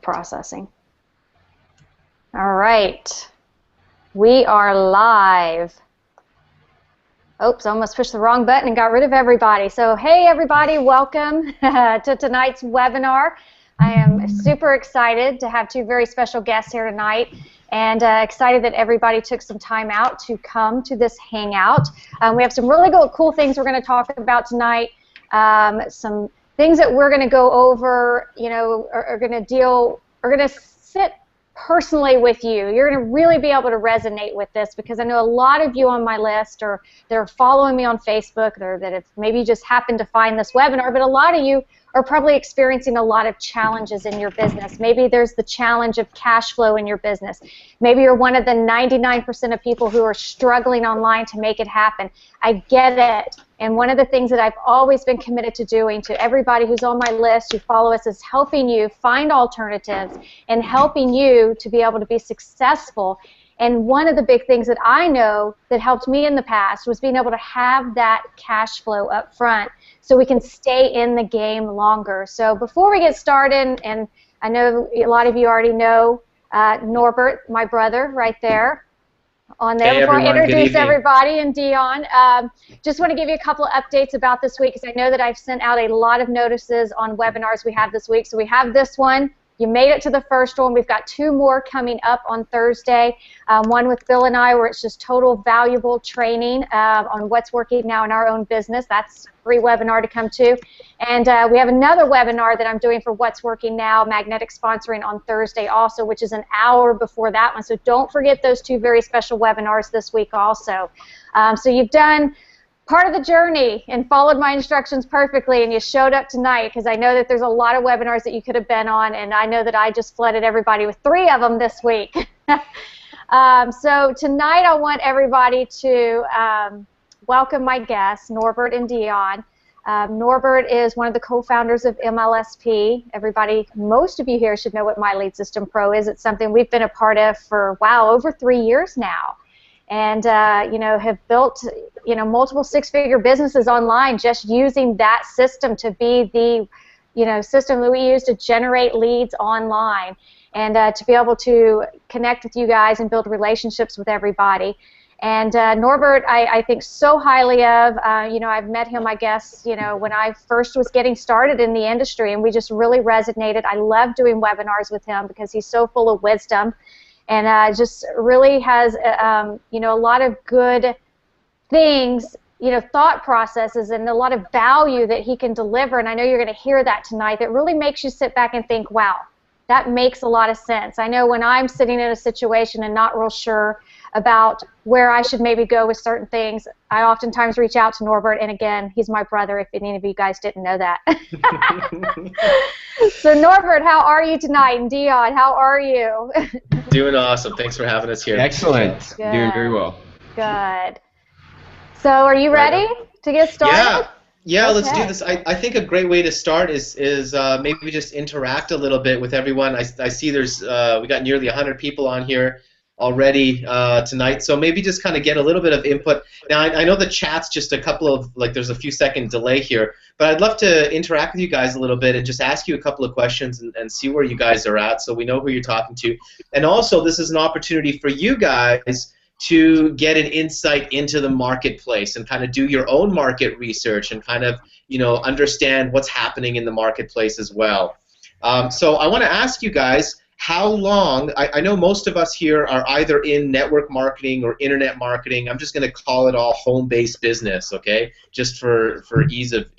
Processing. All right. We are live. Oops, I almost pushed the wrong button and got rid of everybody. So, hey everybody, welcome to tonight's webinar. I am super excited to have two very special guests here tonight, and excited that everybody took some time out to come to this hangout. We have some really cool things we're going to talk about tonight. Some things that we're going to go over, you know, are going to sit personally with you. You're going to really be able to resonate with this, because I know a lot of you on my list, or that are following me on Facebook, or that have maybe just happened to find this webinar, but a lot of you are probably experiencing a lot of challenges in your business. Maybe there's the challenge of cash flow in your business. Maybe you're one of the 99% of people who are struggling online to make it happen. I get it. And one of the things that I've always been committed to doing to everybody who's on my list, who follow us, is helping you find alternatives and helping you to be able to be successful. And one of the big things that I know that helped me in the past was being able to have that cash flow up front so we can stay in the game longer. So before we get started, and I know a lot of you already know Norbert, my brother, right there on there. Hey, before everyone. I introduce everybody, and Dion, just want to give you a couple of updates about this week, because I know that I've sent out a lot of notices on webinars we have this week. So we have this one. You made it to the first one. We've got two more coming up on Thursday. One with Bill and I, where it's just total valuable training on what's working now in our own business. That's a free webinar to come to. And we have another webinar that I'm doing for What's Working Now, Magnetic Sponsoring, on Thursday also, which is an hour before that one. So don't forget those two very special webinars this week also. So you've done part of the journey and followed my instructions perfectly, and you showed up tonight, because I know that there's a lot of webinars that you could have been on, and I know that I just flooded everybody with 3 of them this week. So tonight I want everybody to welcome my guests, Norbert and Dion. Norbert is one of the co-founders of MLSP. Everybody, most of you here should know what My Lead System Pro is. It's something we've been a part of for, wow, over 3 years now. And you know, have built, you know, multiple 6-figure businesses online just using that system to be the, you know, system that we use to generate leads online, and to be able to connect with you guys and build relationships with everybody. And Norbert, I think so highly of. You know, I've met him, I guess, you know, when I first was getting started in the industry, and we just really resonated. I love doing webinars with him because he's so full of wisdom. And just really has, you know, a lot of good things, you know, thought processes, and a lot of value that he can deliver. And I know you're going to hear that tonight. That really makes you sit back and think, wow, that makes a lot of sense. I know when I'm sitting in a situation and not real sure about where I should maybe go with certain things, I oftentimes reach out to Norbert, and again, he's my brother, if any of you guys didn't know that. So Norbert, how are you tonight? And Dion, how are you? Doing awesome. Thanks for having us here. Excellent. Good. Doing very well. Good. So are you ready to get started? Yeah, okay. Let's do this. I think a great way to start is maybe just interact a little bit with everyone. I see there's we got nearly 100 people on here already tonight, so maybe just kind of get a little bit of input. Now, I know the chat's just a couple of, like, there's a few second delay here, but I'd love to interact with you guys a little bit and just ask you a couple of questions and see where you guys are at, so we know who you're talking to. And also, this is an opportunity for you guys to get an insight into the marketplace and kind of do your own market research and kind of, you know, understand what's happening in the marketplace as well. So I want to ask you guys, how long, I know most of us here are either in network marketing or internet marketing. I'm just going to call it all home-based business, okay, just for ease of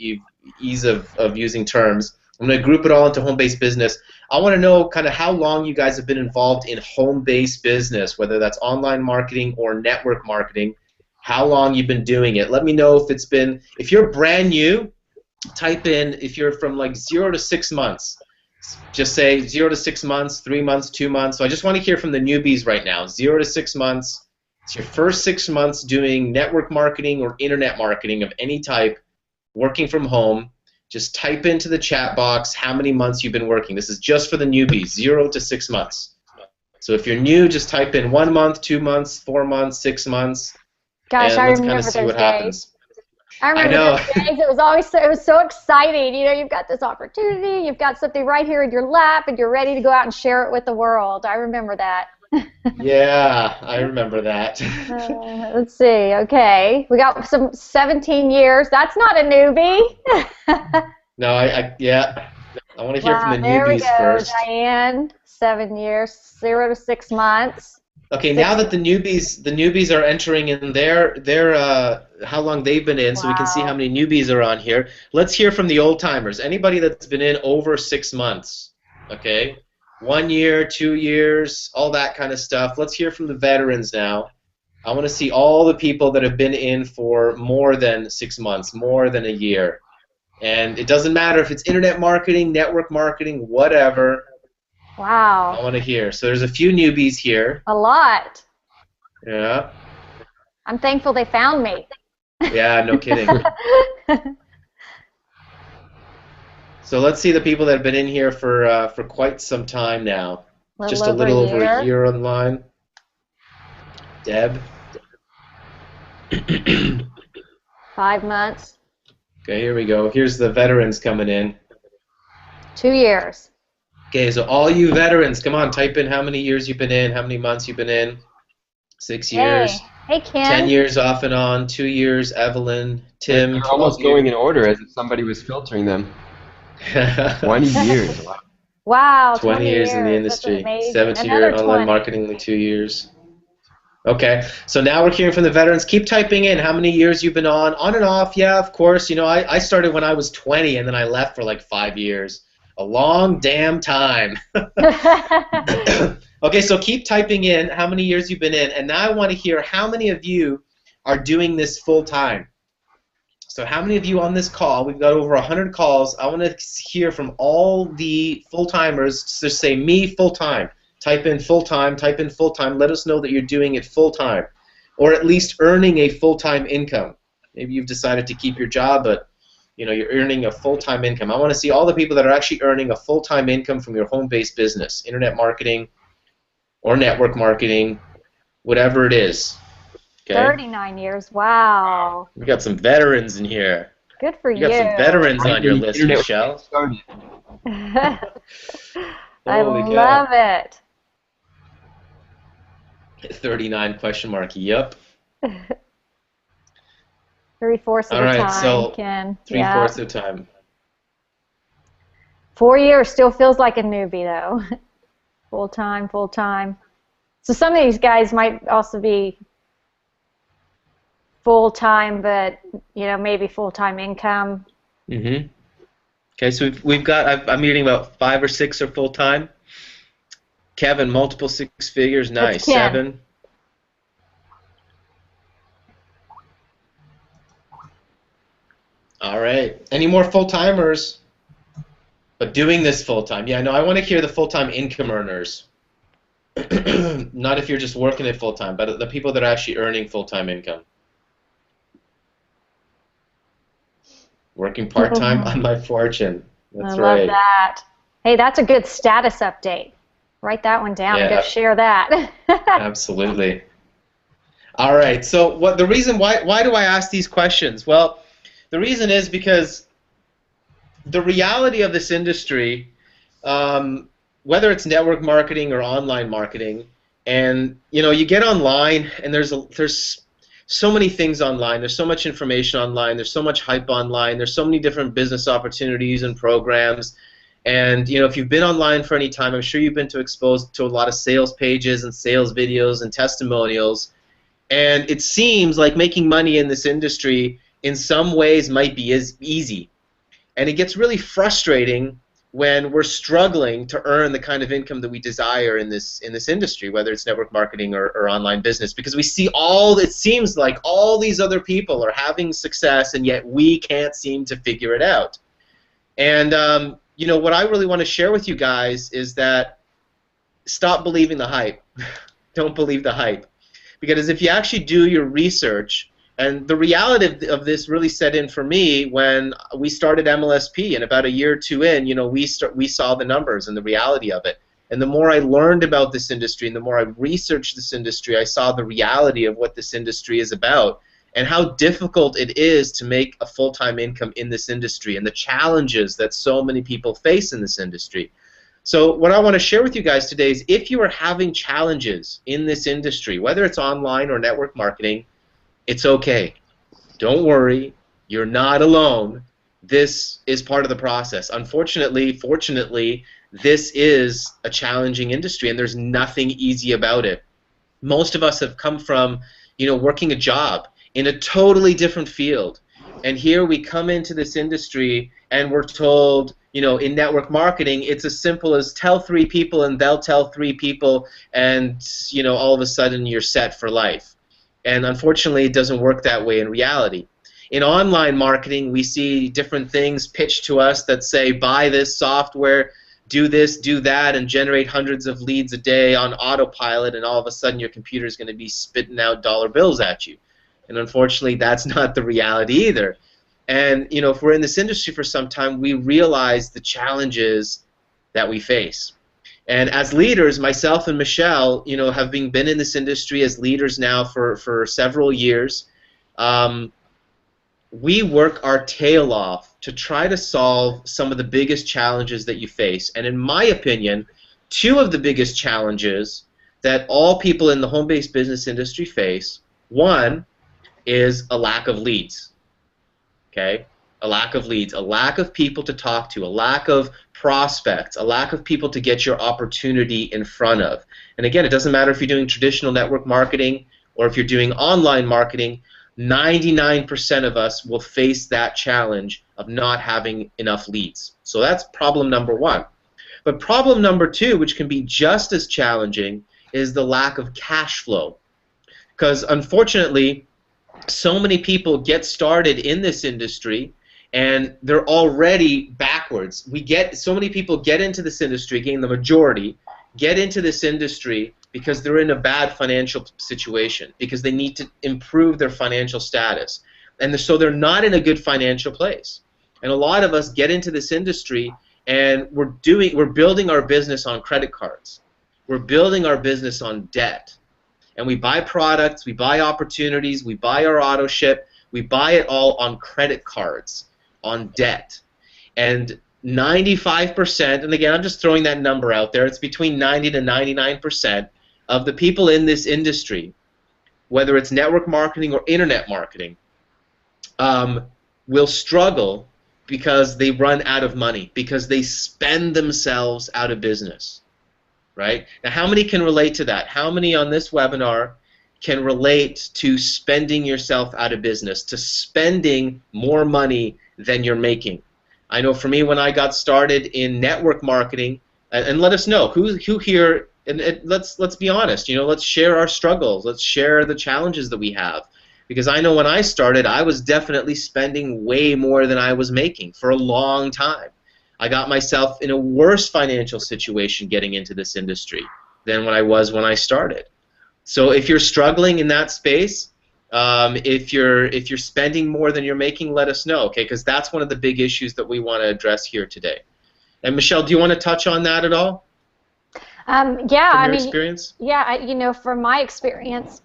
using terms. I'm going to group it all into home-based business. I want to know kind of how long you guys have been involved in home-based business, whether that's online marketing or network marketing, how long you've been doing it. Let me know if it's been, if you're brand new, type in if you're from like 0 to 6 months. Just say 0 to 6 months, 3 months, 2 months. So I just want to hear from the newbies right now. 0 to 6 months. It's your first 6 months doing network marketing or internet marketing of any type, working from home. Just type into the chat box how many months you've been working. This is just for the newbies, 0 to 6 months. So if you're new, just type in 1 month, 2 months, 4 months, 6 months. Gosh, and I let's remember kind of see those what days. happens. I I remember know. those days. It was so exciting. You know, you've got this opportunity, you've got something right here in your lap, and you're ready to go out and share it with the world. I remember that. Yeah, I remember that. Let's see. Okay, we got some 17 years. That's not a newbie. No, yeah. I want to hear from Wow, the there we newbies go, first. Diane. 7 years, 0 to 6 months. Okay, now 6. that the newbies are entering in their how long they've been in, so we can see how Wow. many newbies are on here. Let's hear from the old timers. Anybody that's been in over 6 months. Okay, 1 year, 2 years, all that kind of stuff. Let's hear from the veterans now. I want to see all the people that have been in for more than 6 months, more than a year. And it doesn't matter if it's internet marketing, network marketing, whatever. I Wow. want to hear. So there's a few newbies here. A lot. Yeah. I'm thankful they found me. Yeah, no kidding. So let's see the people that have been in here for quite some time now. Little Just a over a little over a year. year online. Deb. Okay, 5 months. here we go. Here's the veterans coming in. 2 years. Okay, so all you veterans, come on, type in how many years you've been in, how many months you've been in. 6 years. Hey 10 Ken. years off and on. 2 years, Evelyn. Tim, They're 12 almost going years. in order as if somebody was filtering them. 20 years. Wow. Wow, 20 20 years in the years. That's industry. amazing. 17-year Another online 20. marketing, only 2 years. Okay, so now we're hearing from the veterans. Keep typing in how many years you've been on and off. Yeah, of course. You know, I started when I was 20, and then I left for like 5 years. A long damn time. Okay, so keep typing in how many years you've been in, and now I want to hear how many of you are doing this full time. So how many of you on this call, we've got over 100 calls, I want to hear from all the full-timers. Just say me full-time. Type in full-time, type in full-time. Let us know that you're doing it full-time, or at least earning a full-time income. Maybe you've decided to keep your job, but you know you're earning a full-time income. I want to see all the people that are actually earning a full-time income from your home-based business, internet marketing or network marketing, whatever it is. Okay? 39 years. Wow. We got some veterans in here. Good for You you. got some veterans Right on your when the list, internet was Michelle. getting started. I Holy cow. love it. 39 question mark. Yep. 3/4 of All the right, time, so Ken. 3/4 of the time. 4 years still feels like a newbie, though. Full time, full time. So some of these guys might also be full time, but you know maybe full time income. Mm-hmm. Okay, so we've got. I'm reading about 5 or 6 are full time. Kevin, multiple 6 figures. Nice. Ken. 7. All right. Any more full timers? But doing this full time. Yeah, no, I want to hear the full time income earners. Not if you're just working it full time, but the people that are actually earning full time income. Working part time on my fortune. That's I right. love that. Hey, that's a good status update. Write that one down and Yeah. go share that. Absolutely. All right. So what the reason why do I ask these questions? Well, the reason is because the reality of this industry, whether it's network marketing or online marketing, and you know, you get online and there's so many things online. There's so much information online. There's so much hype online. There's so many different business opportunities and programs. And you know, if you've been online for any time, I'm sure you've been exposed to a lot of sales pages and sales videos and testimonials. And it seems like making money in this industry in some ways might be as easy. And it gets really frustrating when we're struggling to earn the kind of income that we desire in this industry, whether it's network marketing or online business, because we see it seems like all these other people are having success, and yet we can't seem to figure it out. And you know, what I really want to share with you guys is that stop believing the hype. Don't believe the hype. Because if you actually do your research, and the reality of this really set in for me when we started MLSP, and about a year or two in, you know, we saw the numbers and the reality of it. And the more I learned about this industry and the more I researched this industry, I saw the reality of what this industry is about. and how difficult it is to make a full-time income in this industry and the challenges that so many people face in this industry. So what I want to share with you guys today is if you are having challenges in this industry, whether it's online or network marketing, it's okay. Don't worry. You're not alone. This is part of the process. Unfortunately, fortunately, this is a challenging industry, and there's nothing easy about it. Most of us have come from, working a job in a totally different field, and here we come into this industry and we're told, in network marketing, it's as simple as tell 3 people and they'll tell 3 people, and all of a sudden you're set for life. And unfortunately, it doesn't work that way in reality. In online marketing, we see different things pitched to us that say, buy this software, do this, do that, and generate hundreds of leads a day on autopilot, and all of a sudden your computer is going to be spitting out dollar bills at you. And unfortunately, that's not the reality either. And if we're in this industry for some time, we realize the challenges that we face. And as leaders, myself and Michelle, have been in this industry as leaders now for several years. We work our tail off to try to solve some of the biggest challenges that you face. And in my opinion, 2 of the biggest challenges that all people in the home-based business industry face, one is a lack of leads. Okay? A lack of leads, a lack of people to talk to, a lack of prospects, a lack of people to get your opportunity in front of. And again, it doesn't matter if you're doing traditional network marketing or if you're doing online marketing, 99% of us will face that challenge of not having enough leads. So that's problem number 1. But problem number 2, which can be just as challenging, is the lack of cash flow. Because unfortunately, so many people get started in this industry and they're already backwards. So many people get into this industry, again the majority, get into this industry because they're in a bad financial situation, because they need to improve their financial status. And so they're not in a good financial place. And a lot of us get into this industry and we're building our business on credit cards. We're building our business on debt. And we buy products, we buy opportunities, we buy our auto ship, we buy it all on credit cards, on debt. And 95%, and again I'm just throwing that number out there, it's between 90 to 99% of the people in this industry, whether it's network marketing or internet marketing, will struggle because they run out of money, because they spend themselves out of business. Right? Now, how many can relate to that? How many on this webinar can relate to spending yourself out of business, to spending more money than you're making? I know for me, when I got started in network marketing, and let us know who here, and let's be honest, let's share our struggles, let's share the challenges that we have. Because I know when I started, I was definitely spending way more than I was making for a long time. I got myself in a worse financial situation getting into this industry than when I was when I started. So if you're struggling in that space, if you're spending more than you're making, let us know, okay? Because that's one of the big issues that we want to address here today. And Michelle, do you want to touch on that at all? Yeah, from your experience? Yeah, from my experience,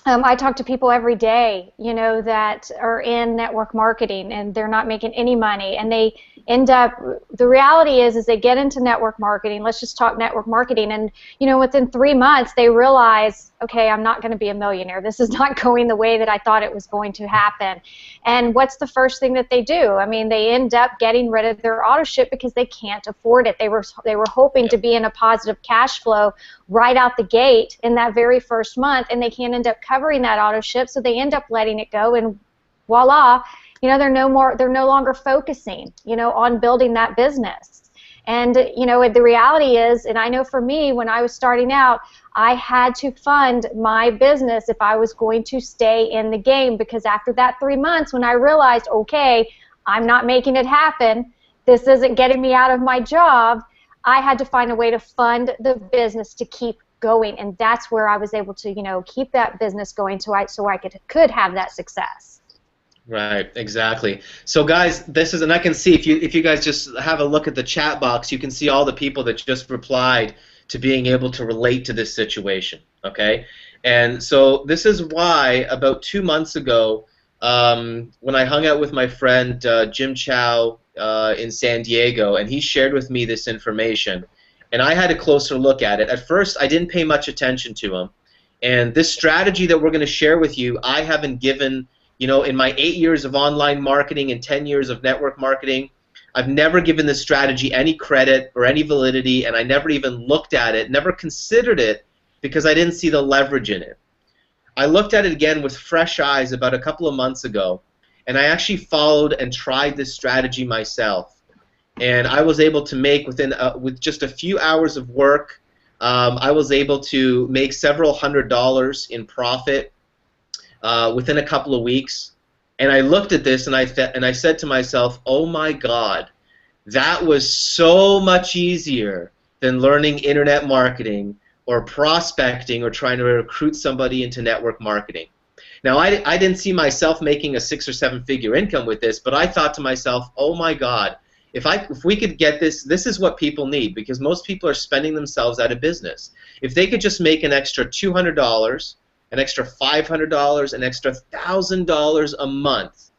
I talk to people every day, that are in network marketing and they're not making any money, and they end up, the reality is they get into network marketing, let's just talk network marketing, and within 3 months they realize, okay, I'm not going to be a millionaire. This is not going the way that I thought it was going to happen. And what's the first thing that they do? I mean, they end up getting rid of their auto ship because they can't afford it. They were hoping to be in a positive cash flow right out the gate in that very first month, and they can't end up covering that auto ship, so they end up letting it go, and voila, they're no longer focusing, on building that business. And the reality is, and I know for me, when I was starting out, I had to fund my business if I was going to stay in the game, because after that 3 months, when I realized, okay, I'm not making it happen, this isn't getting me out of my job, I had to find a way to fund the business to keep going, and that's where I was able to, keep that business going so I could have that success. Right, exactly. So guys, this is, and I can see if you guys just have a look at the chat box, you can see all the people that just replied to being able to relate to this situation. Okay, and so this is why about 2 months ago, when I hung out with my friend Jim Chow in San Diego, and he shared with me this information, and I had a closer look at it. At first, I didn't pay much attention to him, and this strategy that we're going to share with you, I haven't given, in my 8 years of online marketing and 10 years of network marketing, I've never given this strategy any credit or any validity, and I never even looked at it, never considered it, because I didn't see the leverage in it. I looked at it again with fresh eyes about a couple of months ago, and I actually followed and tried this strategy myself. And I was able to make, with just a few hours of work, I was able to make several $100s in profit within a couple of weeks. And I looked at this and I said to myself, oh my God, that was so much easier than learning internet marketing or prospecting or trying to recruit somebody into network marketing. Now, I didn't see myself making a 6 or 7 figure income with this, but I thought to myself, oh my God, if we could get this is what people need, because most people are spending themselves out of business. If they could just make an extra $200, an extra $500, an extra $1,000 a month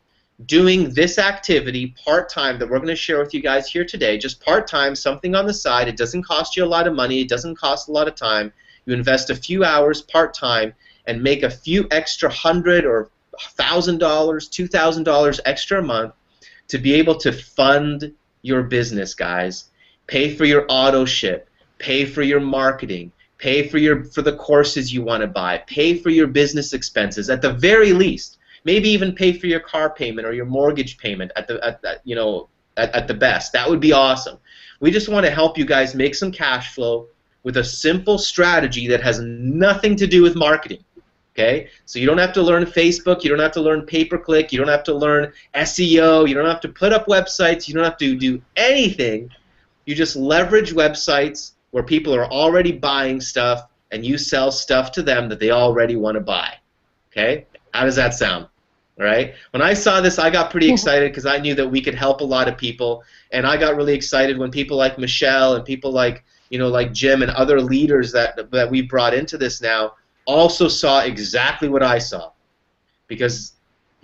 doing this activity part-time that we're going to share with you guys here today, just part-time, something on the side. It doesn't cost you a lot of money. It doesn't cost a lot of time. You invest a few hours part-time and make a few extra $100 or $1,000, $2,000 extra a month to be able to fund your business, guys. Pay for your auto ship. Pay for your marketing. Pay for the courses you want to buy. Pay for your business expenses at the very least. Maybe even pay for your car payment or your mortgage payment at the best. That would be awesome. We just want to help you guys make some cash flow with a simple strategy that has nothing to do with marketing. Okay? So you don't have to learn Facebook, you don't have to learn pay-per-click, you don't have to learn SEO, you don't have to put up websites, you don't have to do anything. You just leverage websites where people are already buying stuff and you sell stuff to them that they already want to buy. Okay? How does that sound? All right? When I saw this, I got pretty excited because I knew that we could help a lot of people, and I got really excited when people like Michelle and people like Jim and other leaders that we brought into this now also saw exactly what I saw. Because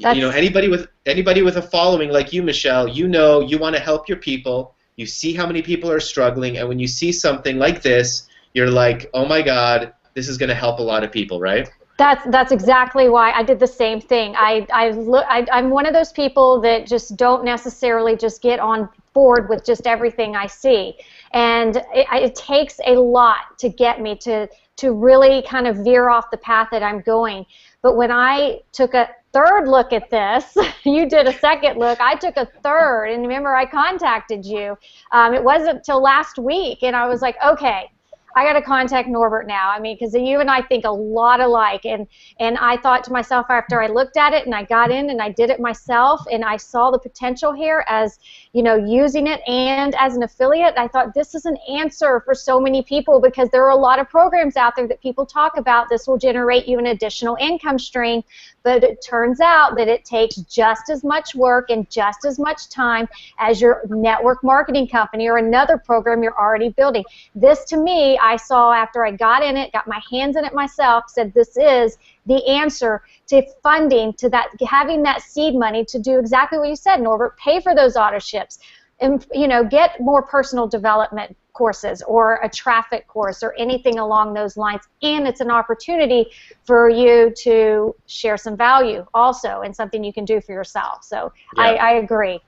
anybody with a following like you, Michelle, you want to help your people. You see how many people are struggling, and when you see something like this, you're like, oh my God, this is going to help a lot of people, right? That's exactly why I did the same thing. I'm one of those people that just don't necessarily just get on board with just everything I see, and it takes a lot to get me to really kind of veer off the path that I'm going. But when I took a third look at this, you did a second look, I took a third, and remember I contacted you. It wasn't till last week, and I was like, okay, I got to contact Norbert now. I mean, because you and I think a lot alike, and I thought to myself after I looked at it and I got in and I did it myself and I saw the potential here as, using it and as an affiliate, I thought this is an answer for so many people, because there are a lot of programs out there that people talk about. This will generate you an additional income stream, but it turns out that it takes just as much work and just as much time as your network marketing company or another program you're already building. This, to me, I saw after I got in it, got my hands in it myself, said this is the answer to funding, to that, having that seed money to do exactly what you said, Norbert. Pay for those auto ships, and get more personal development courses or a traffic course or anything along those lines. And it's an opportunity for you to share some value also, and something you can do for yourself. So yeah. I agree.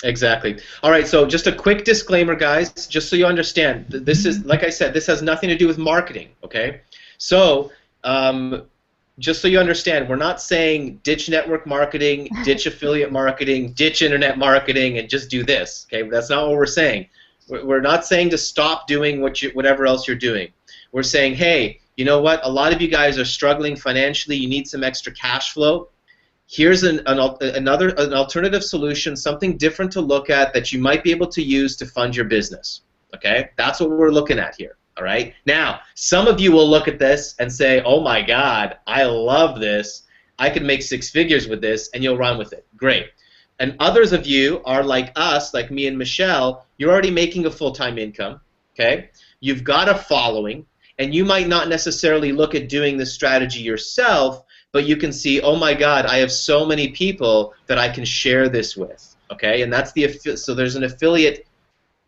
Exactly. All right, so just a quick disclaimer, guys, just so you understand. This is, like I said, this has nothing to do with marketing, okay? So, just so you understand, we're not saying ditch network marketing, ditch affiliate marketing, ditch internet marketing, and just do this, okay? That's not what we're saying. We're not saying to stop doing whatever else you're doing. We're saying, hey, you know what? A lot of you guys are struggling financially. You need some extra cash flow. Here's an alternative solution, something different to look at that you might be able to use to fund your business. Okay? That's what we're looking at here. All right? Now, some of you will look at this and say, oh my God, I love this. I could make 6 figures with this, and you'll run with it. Great. And others of you are like us, like me and Michelle. You're already making a full-time income. Okay? You've got a following, and you might not necessarily look at doing this strategy yourself, but you can see, oh my God, I have so many people that I can share this with, okay? And that's so there's an affiliate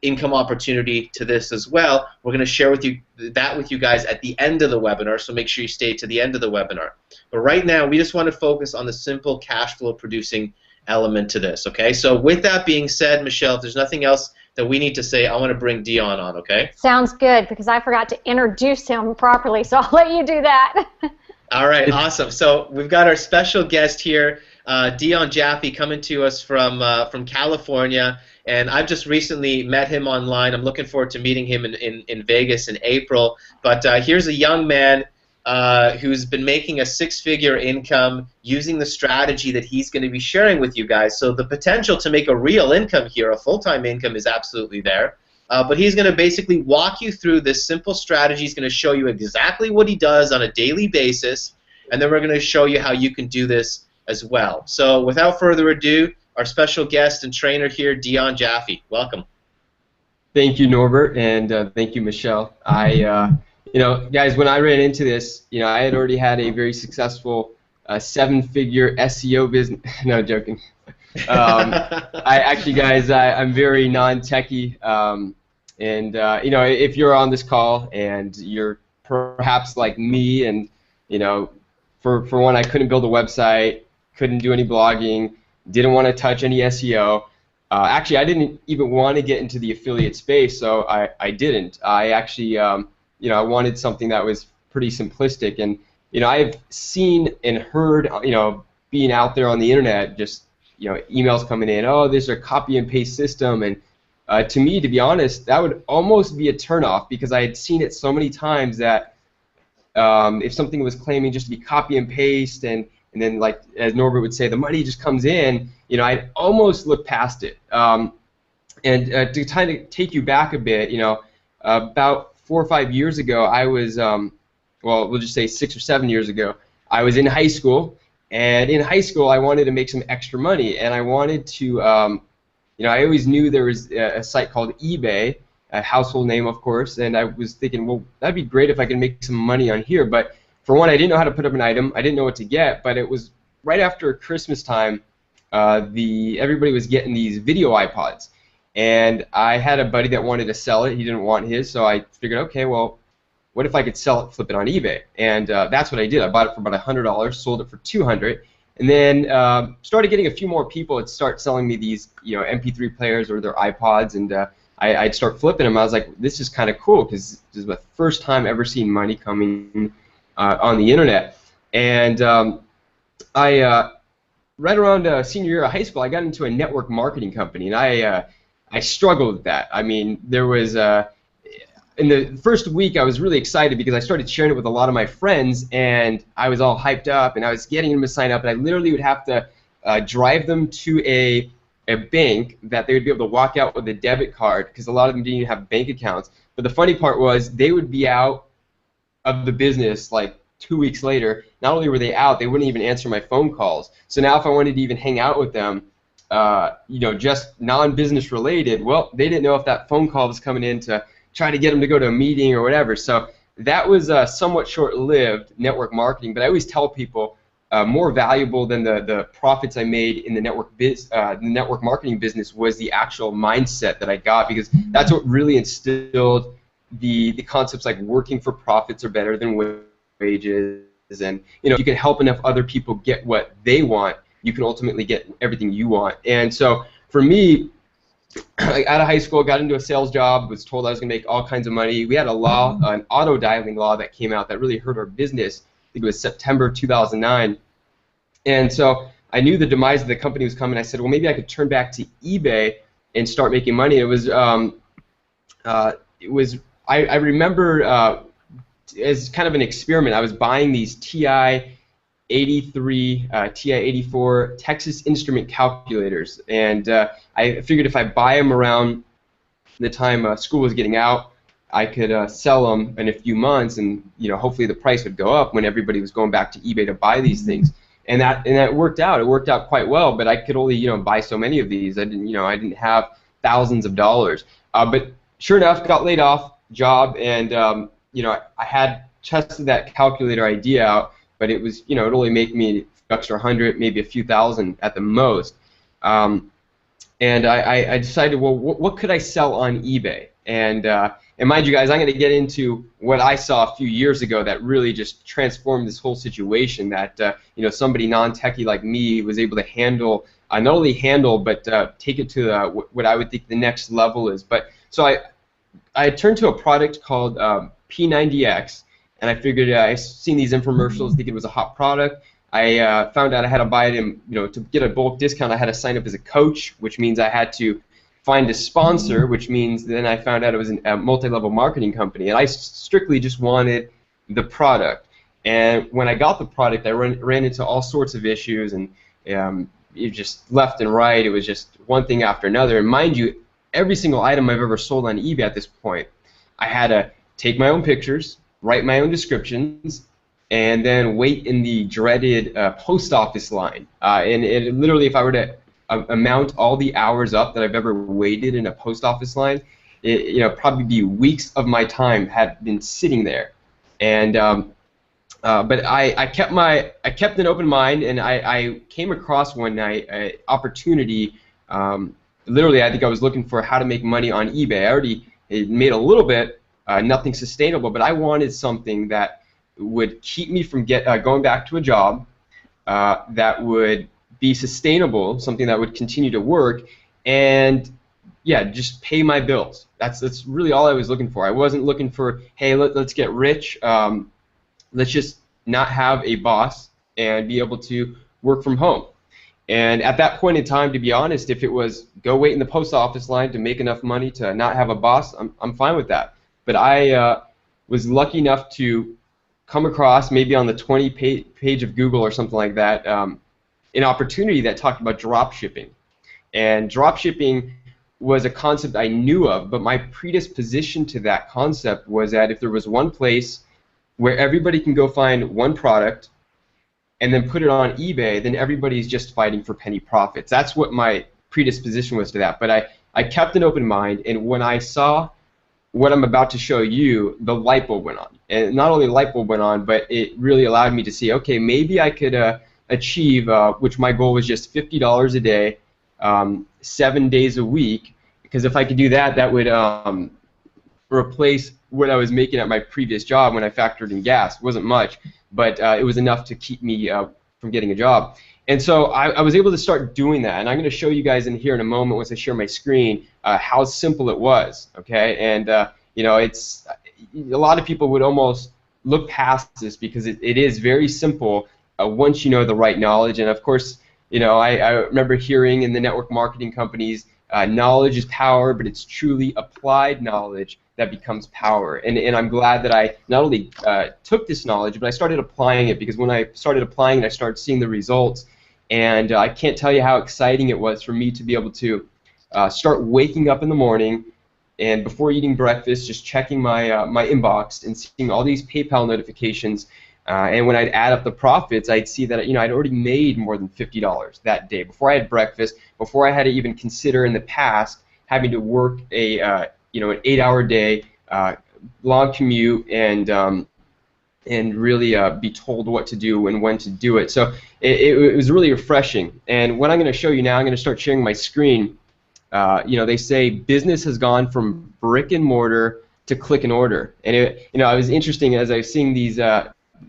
income opportunity to this as well. We're going to share with you guys at the end of the webinar, so make sure you stay to the end of the webinar. But right now, we just want to focus on the simple cash flow producing element to this, okay? So with that being said, Michelle, if there's nothing else that we need to say, I want to bring Dion on, okay? Sounds good, because I forgot to introduce him properly, so I'll let you do that. All right, awesome. So we've got our special guest here, Dion Jaffe, coming to us from California. And I've just recently met him online. I'm looking forward to meeting him in Vegas in April. But here's a young man who's been making a six-figure income using the strategy that he's going to be sharing with you guys. So the potential to make a real income here, a full-time income, is absolutely there. But he's going to basically walk you through this simple strategy. He's going to show you exactly what he does on a daily basis, and then we're going to show you how you can do this as well. So without further ado, our special guest and trainer here, Dion Jaffe. Welcome. Thank you, Norbert, and thank you, Michelle. You know, guys, when I ran into this, you know, I had already had a very successful seven-figure SEO business. No, joking. I'm very non-techie, and you know, if you're on this call and you're perhaps like me, and you know, for one, I couldn't build a website, couldn't do any blogging, didn't want to touch any SEO. Actually, I didn't even want to get into the affiliate space, so I didn't. I actually, you know, I wanted something that was pretty simplistic, and you know, I've seen and heard, you know, being out there on the internet, just you know, emails coming in, oh, there's a copy and paste system, and to me, to be honest, that would almost be a turnoff, because I had seen it so many times that if something was claiming just to be copy and paste, and then, like as Norbert would say, the money just comes in, you know, I'd almost look past it. And to kind of take you back a bit, you know, about 4 or 5 years ago, I was, well, we'll just say 6 or 7 years ago, I was in high school, and in high school, I wanted to make some extra money, and I wanted to, you know, I always knew there was a site called eBay, a household name, of course, and I was thinking, well, that'd be great if I could make some money on here, but for one, I didn't know how to put up an item. I didn't know what to get, but it was right after Christmas time. Everybody was getting these video iPods, and I had a buddy that wanted to sell it. He didn't want his, so I figured, okay, well, what if I could sell it, flip it on eBay? And that's what I did. I bought it for about $100, sold it for $200, and then started getting a few more people that start selling me these, you know, MP3 players or their iPods, and I'd start flipping them. I was like, this is kind of cool, because this is the first time ever seeing money coming on the internet. And right around senior year of high school, I got into a network marketing company, and I struggled with that. I mean, there was in the first week, I was really excited because I started sharing it with a lot of my friends, and I was all hyped up, and I was getting them to sign up, and I literally would have to drive them to a bank that they would be able to walk out with a debit card, because a lot of them didn't even have bank accounts. But the funny part was they would be out of the business like 2 weeks later. Not only were they out, they wouldn't even answer my phone calls. So now if I wanted to even hang out with them, you know, just non-business related, well, they didn't know if that phone call was coming in to try to get them to go to a meeting or whatever. So that was somewhat short-lived, network marketing. But I always tell people more valuable than the profits I made in the network marketing business was the actual mindset that I got, because that's what really instilled the concepts like working for profits are better than wages, and you know, if you can help enough other people get what they want, you can ultimately get everything you want. And so for me, out of high school, got into a sales job, was told I was going to make all kinds of money. We had a law, an auto dialing law that came out that really hurt our business. I think it was September 2009. And so I knew the demise of the company was coming. I said, well, maybe I could turn back to eBay and start making money. It was I remember as kind of an experiment, I was buying these TI 83, TI 84 Texas Instrument calculators, and I figured if I buy them around the time school was getting out, I could sell them in a few months, and you know, hopefully the price would go up when everybody was going back to eBay to buy these things. And that worked out. It worked out quite well, but I could only, you know, buy so many of these. I didn't have thousands of dollars. But sure enough, got laid off job, and I had tested that calculator idea out, but it was, it only make me a few extra hundred, maybe a few thousand at the most. And I decided, well, what could I sell on eBay? And mind you guys, I'm going to get into what I saw a few years ago that really just transformed this whole situation. That somebody non-techie like me was able to handle, not only handle, but take it to what I would think the next level is. But so I turned to a product called P90X, and I figured I seen these infomercials, think it was a hot product. I found out I had to buy it, and to get a bulk discount, I had to sign up as a coach, which means I had to find a sponsor, which means then I found out it was a multi-level marketing company, and I strictly just wanted the product. And when I got the product, I ran into all sorts of issues, and it just left and right. It was just one thing after another. And mind you, every single item I've ever sold on eBay at this point, I had to take my own pictures, write my own descriptions, and then wait in the dreaded post office line. And literally, if I were to amount all the hours up that I've ever waited in a post office line, probably be weeks of my time had been sitting there. And but I kept an open mind, and I came across one night an opportunity. Literally, I think I was looking for how to make money on eBay. I already made a little bit, nothing sustainable, but I wanted something that would keep me from going back to a job, that would be sustainable, something that would continue to work, and just pay my bills. That's really all I was looking for. I wasn't looking for, hey, let's get rich. Let's just not have a boss and be able to work from home. And at that point in time, to be honest, if it was go wait in the post office line to make enough money to not have a boss, I'm fine with that. But I was lucky enough to come across, maybe on the 20 page of Google or something like that, an opportunity that talked about drop shipping. And drop shipping was a concept I knew of, but my predisposition to that concept was that if there was one place where everybody can go find one product and then put it on eBay, then everybody's just fighting for penny profits. That's what my predisposition was to that. But I kept an open mind, and when I saw what I'm about to show you, the light bulb went on. And not only the light bulb went on, but it really allowed me to see, okay, maybe I could achieve, which my goal was just $50 a day, 7 days a week, because if I could do that, that would replace what I was making at my previous job when I factored in gas. It wasn't much, but it was enough to keep me from getting a job. And so I was able to start doing that, and I'm going to show you guys in here in a moment once I share my screen how simple it was. Okay, and it's a lot of people would almost look past this because it is very simple once you know the right knowledge. And of course, I remember hearing in the network marketing companies, knowledge is power, but it's truly applied knowledge that becomes power. And I'm glad that I not only took this knowledge, but I started applying it, because when I started applying it, I started seeing the results. And I can't tell you how exciting it was for me to be able to start waking up in the morning and before eating breakfast, just checking my my inbox and seeing all these PayPal notifications. And when I'd add up the profits, I'd see that I'd already made more than $50 that day before I had breakfast, before I had to even consider in the past having to work a an 8-hour day, long commute, and really be told what to do and when to do it. So it was really refreshing. And what I'm going to show you now, I'm going to start sharing my screen. They say business has gone from brick and mortar to click and order. And it was interesting as I was seeing these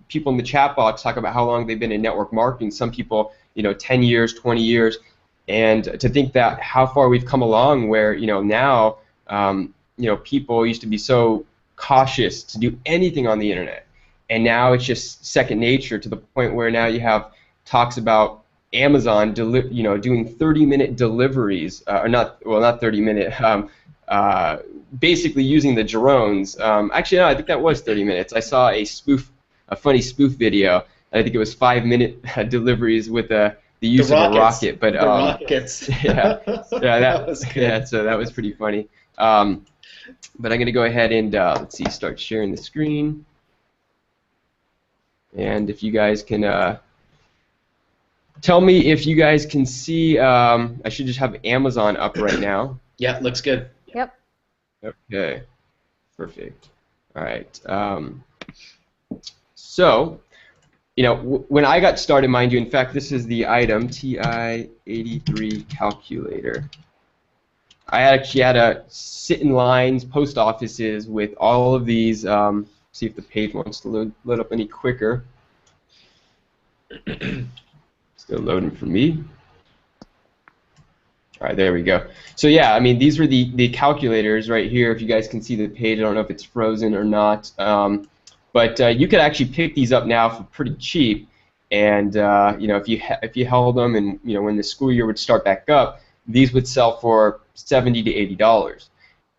people in the chat box talk about how long they've been in network marketing. Some people, 10 years, 20 years. And to think that how far we've come along, where now people used to be so cautious to do anything on the internet. And now it's just second nature, to the point where now you have talks about Amazon, doing 30-minute deliveries, or not 30-minute, basically using the drones. Actually, no, I think that was 30 minutes. I saw a funny spoof video. I think it was 5-minute deliveries with the use of a rocket. But the rockets. yeah, so that was pretty funny. But I'm going to go ahead and let's see, start sharing the screen. And if you guys can tell me if you guys can see, I should just have Amazon up right now. Yeah, looks good. Yep. Okay, perfect. All right. So, you know, when I got started, mind you, in fact, this is the item TI-83 calculator. I actually had to sit in lines, post offices with all of these. See if the page wants to load up any quicker. Still loading for me. All right, there we go. So yeah, I mean, these were the calculators right here. If you guys can see the page, I don't know if it's frozen or not. But you could actually pick these up now for pretty cheap. And you know, if you held them, and you know, when the school year would start back up, these would sell for $70 to $80,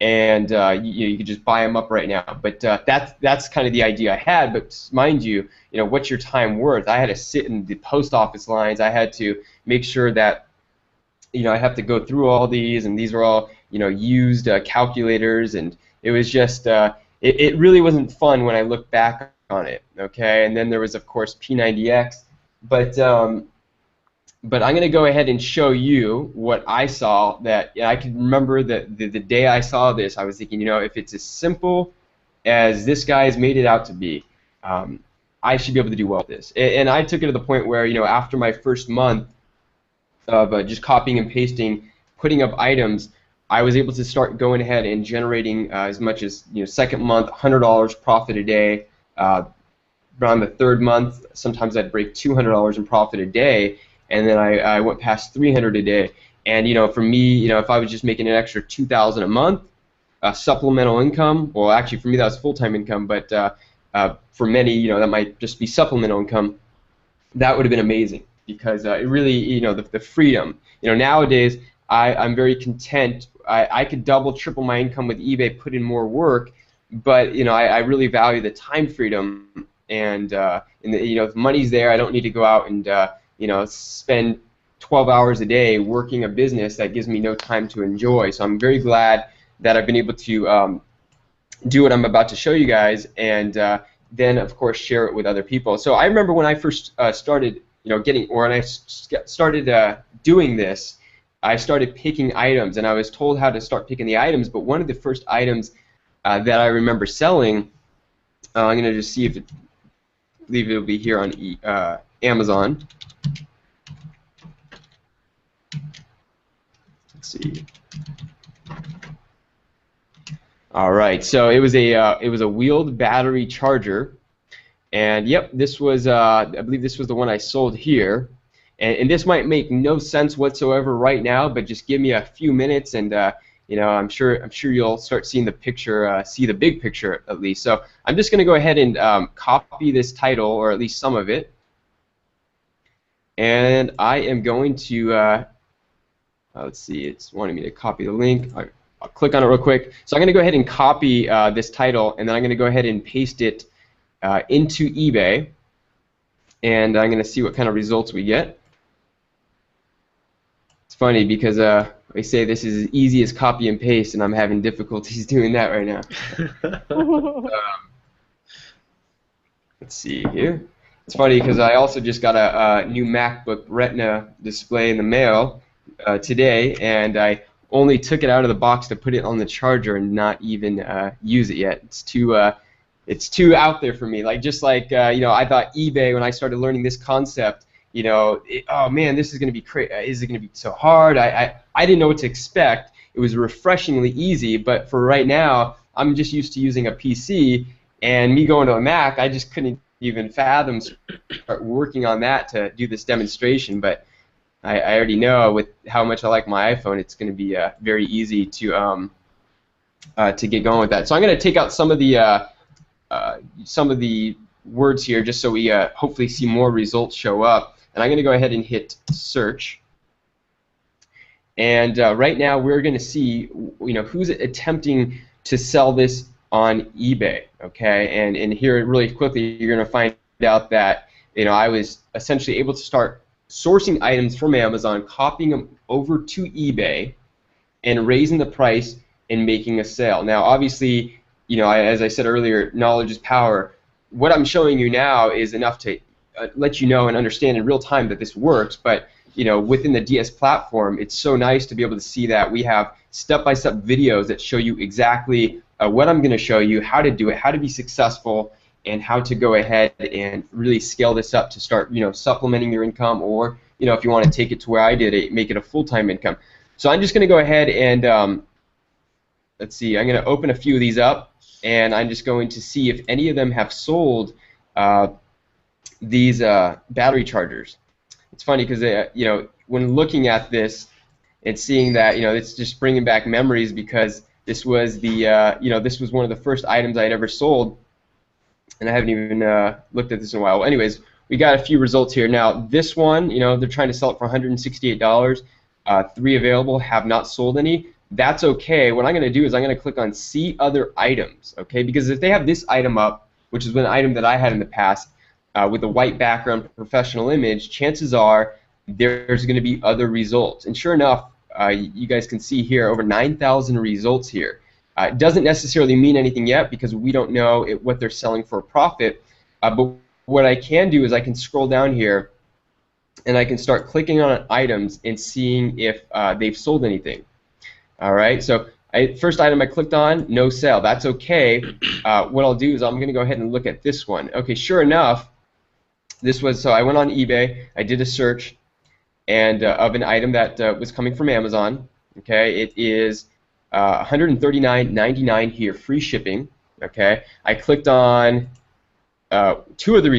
and you could just buy them up right now. But that's kind of the idea I had. But mind you, you know, what's your time worth? I had to sit in the post office lines. I had to make sure that, you know, I have to go through all these, and these are all, you know, used calculators, and it was just it really wasn't fun when I look back on it. Okay, and then there was of course P90X, but I'm going to go ahead and show you what I saw. That I can remember that the day I saw this, I was thinking, you know, if it's as simple as this guy has made it out to be, I should be able to do well with this. And I took it to the point where, you know, after my first month of just copying and pasting, putting up items, I was able to start going ahead and generating as much as, you know, second month, $100 profit a day. Around the third month, sometimes I'd break $200 in profit a day. And then I went past 300 a day. And, you know, for me, you know, if I was just making an extra $2,000 a month, supplemental income, well, actually for me that was full-time income, but for many, you know, that might just be supplemental income, that would have been amazing, because it really, you know, the freedom. You know, nowadays I'm very content. I could double, triple my income with eBay, put in more work, but, you know, I really value the time freedom, and you know, if money's there, I don't need to go out and you know, spend 12 hours a day working a business that gives me no time to enjoy. So I'm very glad that I've been able to do what I'm about to show you guys, and then of course share it with other people. So I remember when I first started, you know, when I started doing this, I started picking items, and I was told how to start picking the items. But one of the first items that I remember selling, I'm gonna just see if I believe it'll be here on Amazon. Let's see. All right, so it was a wheeled battery charger, and yep, this was I believe this was the one I sold here, and this might make no sense whatsoever right now, but just give me a few minutes, and you know, I'm sure you'll start seeing the picture, see the big picture at least. So I'm just going to go ahead and copy this title, or at least some of it, and I am going to let's see, it's wanting me to copy the link. I'll click on it real quick. So I'm going to go ahead and copy this title, and then I'm going to go ahead and paste it into eBay, and I'm going to see what kind of results we get. It's funny because they say this is as easy as copy and paste, and I'm having difficulties doing that right now. Let's see here. It's funny because I also just got a new MacBook Retina display in the mail today, and I only took it out of the box to put it on the charger and not even use it yet. It's too out there for me. Like, just like you know, I thought eBay, when I started learning this concept, you know, oh man, this is going to be is it going to be so hard? I didn't know what to expect. It was refreshingly easy, but for right now, I'm just used to using a PC, and me going to a Mac, I just couldn't even fathom start working on that to do this demonstration. But I already know with how much I like my iPhone, it's going to be very easy to get going with that. So I'm going to take out some of the words here, just so we hopefully see more results show up. And I'm going to go ahead and hit search. And right now we're going to see, you know, who's attempting to sell this on eBay. Okay, and here really quickly you're going to find out that, you know, I was essentially able to start sourcing items from Amazon, copying them over to eBay, and raising the price and making a sale. Now, obviously, you know, as I said earlier, knowledge is power. What I'm showing you now is enough to let you know and understand in real time that this works. But, you know, within the DS platform, it's so nice to be able to see that we have step-by-step videos that show you exactly what I'm going to show you, how to do it, how to be successful, and how to go ahead and really scale this up to start, supplementing your income, or, if you want to take it to where I did it, make it a full-time income. So I'm just going to go ahead and let's see, I'm going to open a few of these up, and I'm just going to see if any of them have sold these battery chargers. It's funny because when looking at this and seeing that, it's just bringing back memories, because this was the this was one of the first items I had ever sold, and I haven't even looked at this in a while. Well, anyways, we got a few results here. Now this one, they're trying to sell it for $168. 3 available, have not sold any. That's okay. What I'm going to do is I'm going to click on See Other Items, okay? Because if they have this item up, which is an item that I had in the past, with a white background professional image, chances are there's going to be other results. And sure enough, you guys can see here over 9,000 results here. It doesn't necessarily mean anything yet, because we don't know what they're selling for a profit. But what I can do is I can scroll down here and I can start clicking on items and seeing if they've sold anything. All right, so first item I clicked on, no sale. That's okay. What I'll do is I'm going to go ahead and look at this one. Okay, sure enough, this was, so I went on eBay, I did a search, and of an item that was coming from Amazon. Okay, it is $139.99 here, free shipping. Okay, I clicked on 2 of the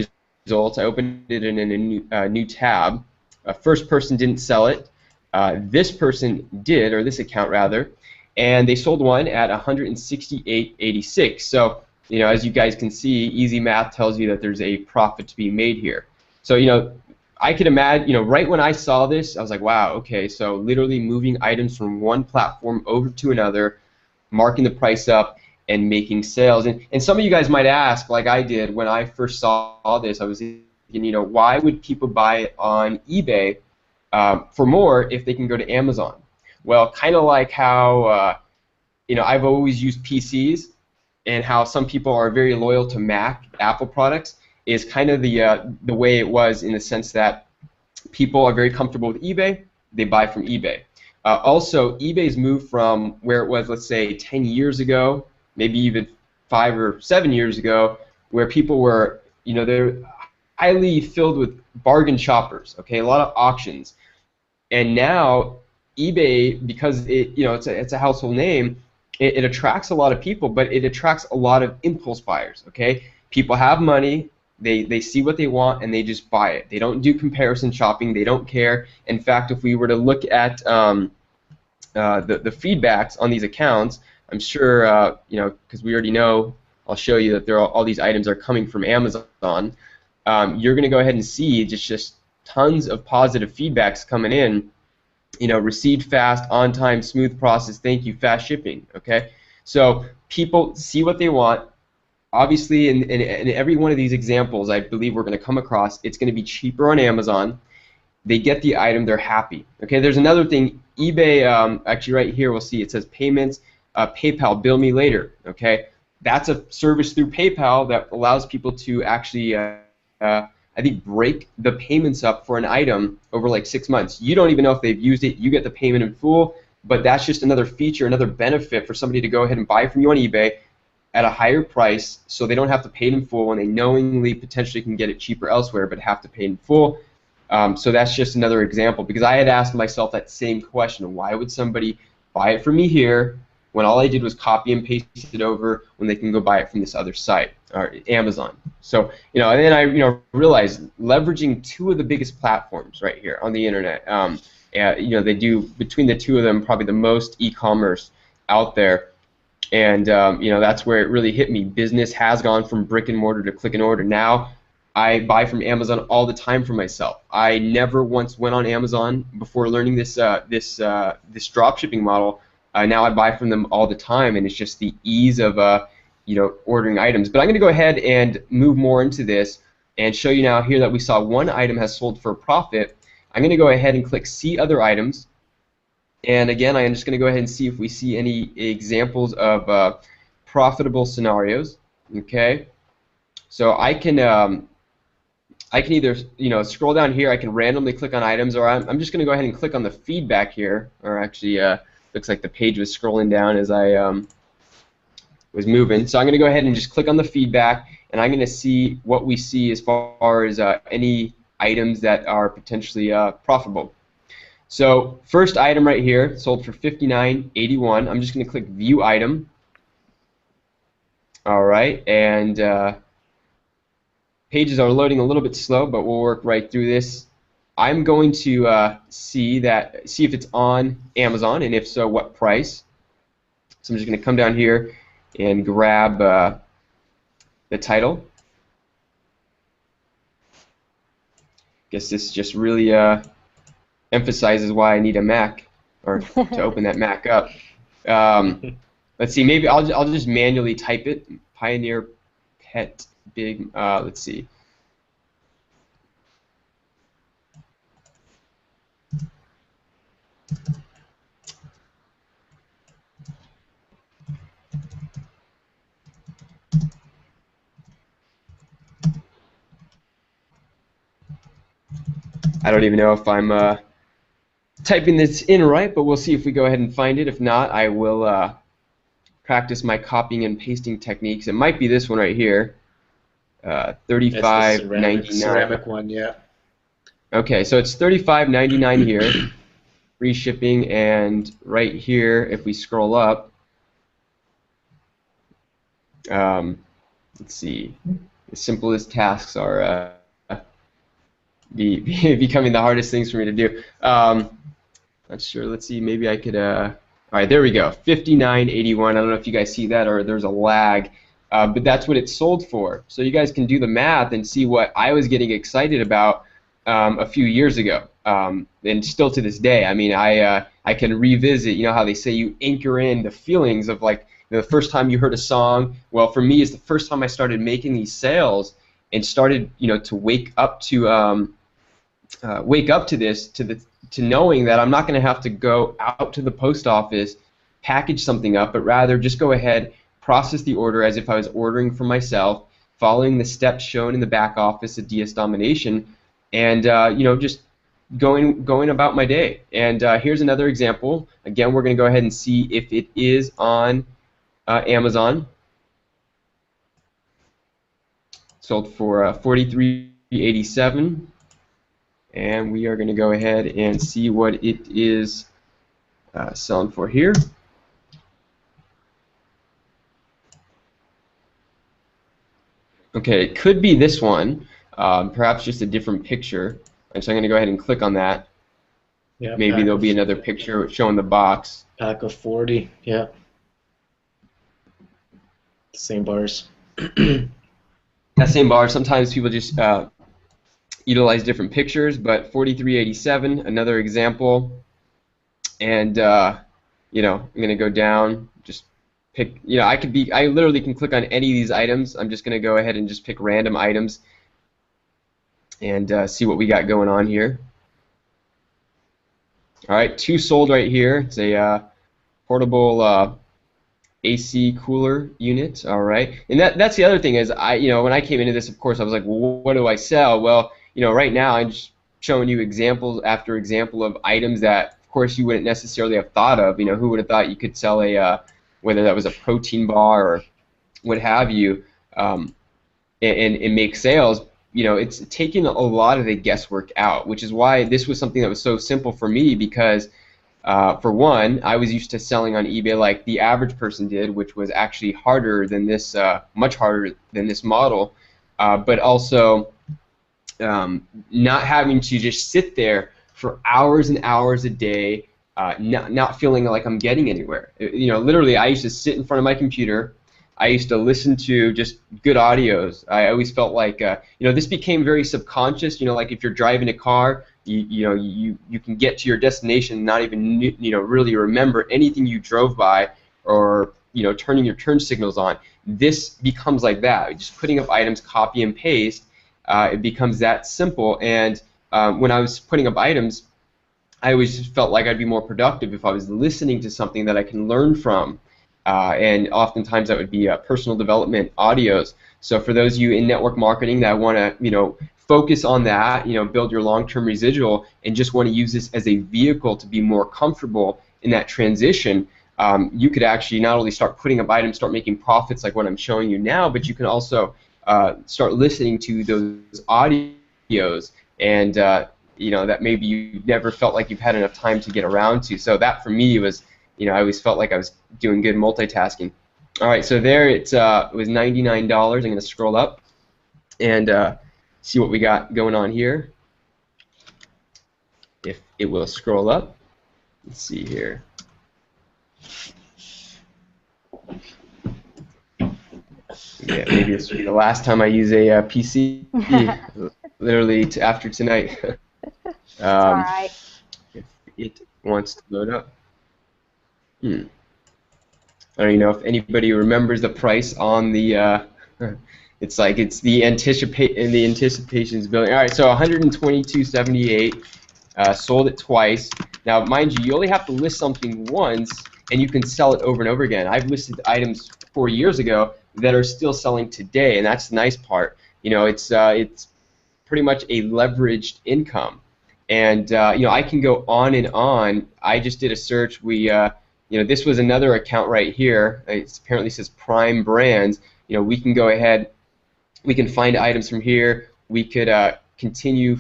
results. I opened it in a new tab. First person didn't sell it. This person did, or this account rather, and they sold one at $168.86. So, as you guys can see, easy math tells you that there's a profit to be made here. So, I could imagine, right when I saw this, I was like, wow, okay, so literally moving items from one platform over to another, marking the price up, and making sales. And some of you guys might ask, like I did when I first saw this, I was thinking, why would people buy it on eBay for more if they can go to Amazon? Well, kind of like how, I've always used PCs, and how some people are very loyal to Apple products, is kind of the way it was, in the sense that people are very comfortable with eBay, they buy from eBay. Also, eBay's moved from where it was, let's say, 10 years ago, maybe even 5 or 7 years ago, where people were, they're highly filled with bargain shoppers, okay, a lot of auctions. And now eBay, because it's a household name, it attracts a lot of people, but it attracts a lot of impulse buyers, okay? People have money, they see what they want, and they just buy it. They don't do comparison shopping, they don't care. In fact, if we were to look at the feedbacks on these accounts, I'm sure, because we already know, I'll show you that all these items are coming from Amazon. You're going to go ahead and see just tons of positive feedbacks coming in. Received fast, on time, smooth process, thank you, fast shipping. Okay, so people see what they want. Obviously, in every one of these examples, I believe we're going to come across, it's going to be cheaper on Amazon. They get the item, they're happy. Okay, there's another thing. eBay, actually right here, we'll see it says payments, PayPal, bill me later. Okay, that's a service through PayPal that allows people to actually I think break the payments up for an item over like 6 months. You don't even know if they've used it. You get the payment in full, but that's just another feature, another benefit for somebody to go ahead and buy from you on eBay at a higher price, so they don't have to pay it in full when they knowingly potentially can get it cheaper elsewhere, but have to pay it in full. So that's just another example, because I had asked myself that same question: why would somebody buy it from me here when all I did was copy and paste it over, when they can go buy it from this other site, or Amazon? So, and then I, realized leveraging 2 of the biggest platforms right here on the internet. They do, between the 2 of them, probably the most e-commerce out there, and that's where it really hit me. Business has gone from brick and mortar to click and order. Now I buy from Amazon all the time for myself. I never once went on Amazon before learning this drop shipping model. Now I buy from them all the time, and it's just the ease of ordering items. But I'm going to go ahead and move more into this and show you now here that we saw one item has sold for a profit. I'm going to go ahead and click See Other Items, and again, I'm just going to go ahead and see if we see any examples of profitable scenarios. Okay, so I can either scroll down here, I can randomly click on items, or I'm just going to go ahead and click on the feedback here, or actually looks like the page was scrolling down as I was moving. So I'm going to go ahead and just click on the feedback, and I'm going to see what we see as far as any items that are potentially profitable. So first item right here sold for $59.81. I'm just going to click View Item. All right, and pages are loading a little bit slow, but we'll work right through this. I'm going to see if it's on Amazon, and if so, what price. So I'm just going to come down here and grab the title. Guess this just really emphasizes why I need a Mac, or to open that Mac up. Let's see, maybe I'll just manually type it. Pioneer Pet Big. Let's see. I don't even know if I'm typing this in right, but we'll see if we go ahead and find it. If not, I will practice my copying and pasting techniques. It might be this one right here, $35.99. Ceramic one, yeah. Okay, so it's $35.99 here, free shipping, and right here, if we scroll up, let's see, the simplest tasks are becoming the hardest things for me to do. Not sure. Let's see. Maybe I could. All right, there we go. $59.81. I don't know if you guys see that, or there's a lag, but that's what it sold for. So you guys can do the math and see what I was getting excited about a few years ago, and still to this day. I mean, I can revisit. You know how they say you anchor in the feelings of, like, the first time you heard a song. Well, for me, it's the first time I started making these sales and started, to wake up to this, to knowing that I'm not going to have to go out to the post office, package something up, but rather just go ahead, process the order as if I was ordering for myself, following the steps shown in the back office of DS Domination, and just going about my day. And here's another example. Again, we're going to go ahead and see if it is on Amazon. Sold for $43.87. And we are going to go ahead and see what it is selling for here. Okay, it could be this one, perhaps just a different picture. And so I'm going to go ahead and click on that. Yeah, maybe there'll be another picture showing the box. Pack of 40, yeah. Same bars. That same bar. Sometimes people just utilize different pictures, but $43.87, another example. And I'm gonna go down, just pick. I literally can click on any of these items. I'm just gonna go ahead and just pick random items and see what we got going on here. All right, 2 sold right here. It's a portable AC cooler unit. All right, and that's the other thing is when I came into this, of course, I was like, well, what do I sell? Well, right now I'm just showing you example after example of items that, of course, you wouldn't necessarily have thought of. Who would have thought you could sell whether that was a protein bar or what have you, and make sales. It's taking a lot of the guesswork out, which is why this was something that was so simple for me, because for one, I was used to selling on eBay like the average person did, which was actually harder than this, much harder than this model, but also not having to just sit there for hours and hours a day, not feeling like I'm getting anywhere. Literally, I used to sit in front of my computer. I used to listen to just good audios. I always felt like, this became very subconscious. Like if you're driving a car, you can get to your destination and not even really remember anything you drove by, or turning your turn signals on. This becomes like that. Just putting up items, copy and paste. It becomes that simple. And when I was putting up items, I always felt like I'd be more productive if I was listening to something that I can learn from. And oftentimes that would be personal development audios. So for those of you in network marketing that want to, focus on that, build your long-term residual, and just want to use this as a vehicle to be more comfortable in that transition, you could actually not only start putting up items, start making profits like what I'm showing you now, but you can also start listening to those audios and that maybe you never felt like you've had enough time to get around to. So that for me was, I always felt like I was doing good multitasking. All right, so there it was $99. I'm going to scroll up and see what we got going on here. If it will scroll up. Let's see here. Yeah, maybe this will be the last time I use a PC, literally after tonight. All right. If it wants to load up. I don't even know if anybody remembers the price on the. It's like it's the anticipation's building. All right, so 122.78. Sold it twice. Now, mind you only have to list something once, and you can sell it over and over again. I've listed items 4 years ago that are still selling today, and that's the nice part. It's pretty much a leveraged income, and I can go on and on. I just did a search. This was another account right here. It apparently says Prime Brands. We can go ahead. We can find items from here. We could continue.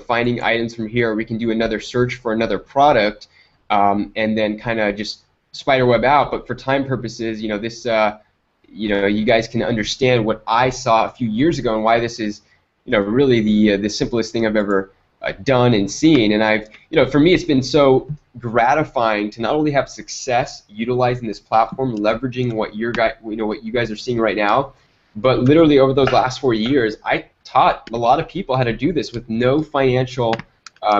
Finding items from here, or we can do another search for another product, and then kind of just spiderweb out. But for time purposes, this, you guys can understand what I saw a few years ago and why this is, really the simplest thing I've ever done and seen. And I've, for me, it's been so gratifying to not only have success utilizing this platform, leveraging what what you guys are seeing right now, but literally over those last 4 years, I taught a lot of people how to do this with no financial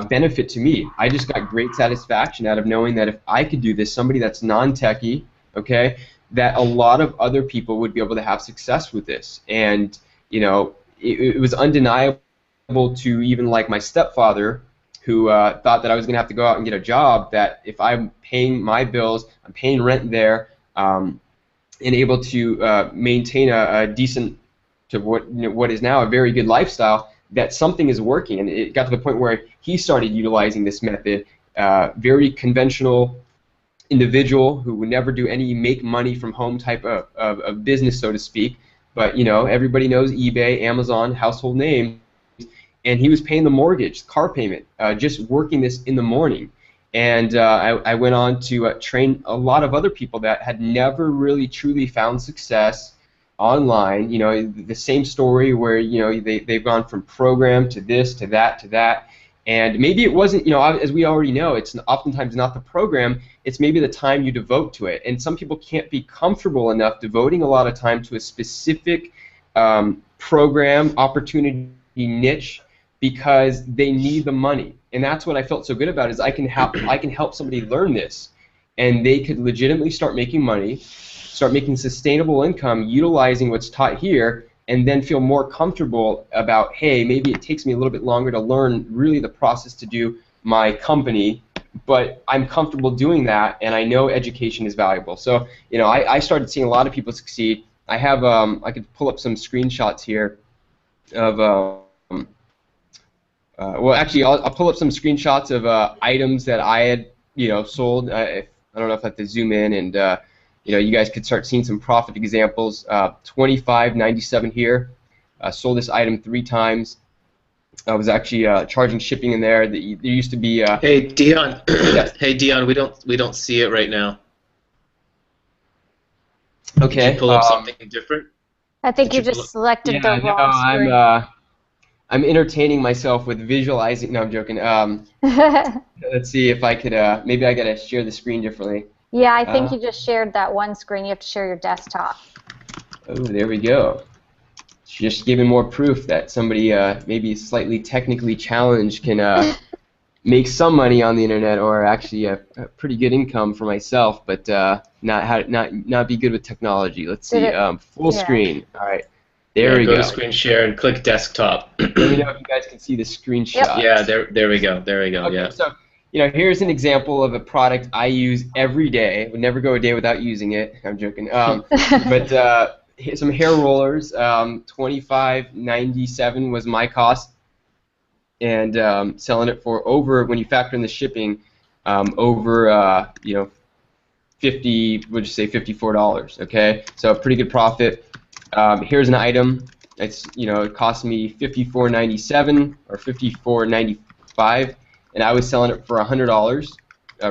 benefit to me. I just got great satisfaction out of knowing that if I could do this, somebody that's non-techie, okay, that a lot of other people would be able to have success with this. And, it was undeniable to even like my stepfather, who thought that I was going to have to go out and get a job, that if I'm paying my bills, I'm paying rent there, and able to maintain a decent, to what is now a very good lifestyle, that something is working. And it got to the point where he started utilizing this method. Very conventional individual who would never do any make money from home type of business, so to speak. But everybody knows eBay, Amazon, household name, and he was paying the mortgage, car payment, just working this in the morning. And I went on to train a lot of other people that had never really truly found success online. The same story where they've gone from program to this to that to that, and maybe it wasn't, as we already know, it's oftentimes not the program, it's maybe the time you devote to it. And some people can't be comfortable enough devoting a lot of time to a specific program, opportunity, niche, because they need the money. And that's what I felt so good about, is I can help somebody learn this, and they could legitimately start making money, start making sustainable income utilizing what's taught here, and then feel more comfortable about, hey, maybe it takes me a little bit longer to learn really the process to do my company, but I'm comfortable doing that, and I know education is valuable. So I started seeing a lot of people succeed. I have I could pull up some screenshots here of well, actually, I'll pull up some screenshots of items that I had, sold. I don't know if I have to zoom in, and you guys could start seeing some profit examples. $25.97 here. Sold this item 3 times. I was actually charging shipping in there. There used to be. Hey Dion. Yes. Hey Dion, we don't see it right now. Okay. Did you pull up something different? I think you just selected the wrong screen. I'm entertaining myself with visualizing. No, I'm joking. Let's see if I could. Maybe I gotta share the screen differently. Yeah, I think you just shared that one screen. You have to share your desktop. Oh, there we go. Just giving more proof that somebody maybe slightly technically challenged can make some money on the internet, or actually a pretty good income for myself, but not be good with technology. Let's see. Full screen. All right. There we go. Go to screen share and click desktop. Let me know if you guys can see the screenshot. Yeah, there we go. There we go. Okay, yeah. So, here's an example of a product I use every day. Would never go a day without using it. I'm joking. But some hair rollers. $25.97 was my cost, and selling it for over, when you factor in the shipping, over would you say $54? Okay, so a pretty good profit. Here's an item. It's it cost me $54.97 or $54.95, and I was selling it for $100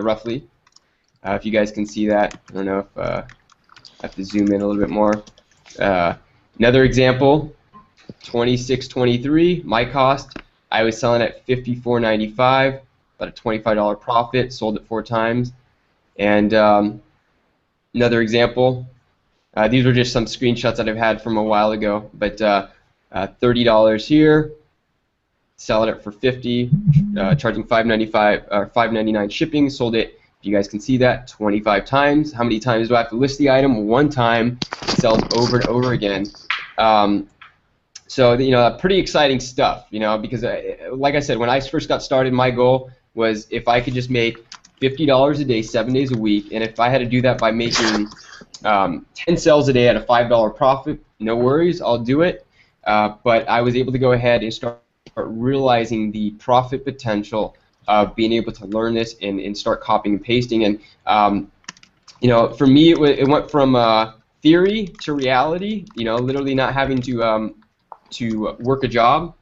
roughly. If you guys can see that, I don't know if I have to zoom in a little bit more. Another example, 2623, my cost. I was selling at $54.95, about a $25 profit. Sold it 4 times. And another example. These were just some screenshots that I've had from a while ago, but $30 here, selling it for $50, charging $5.95 or $5.99 shipping. Sold it. If you guys can see that, 25 times. How many times do I have to list the item? 1 time. It sells over and over again. So pretty exciting stuff. Because like I said, when I first got started, my goal was if I could just make $50 a day, 7 days a week, and if I had to do that by making 10 sales a day at a $5 profit, no worries, I'll do it. But I was able to go ahead and start realizing the profit potential of being able to learn this and start copying and pasting. And for me, it went from theory to reality. Literally not having to work a job.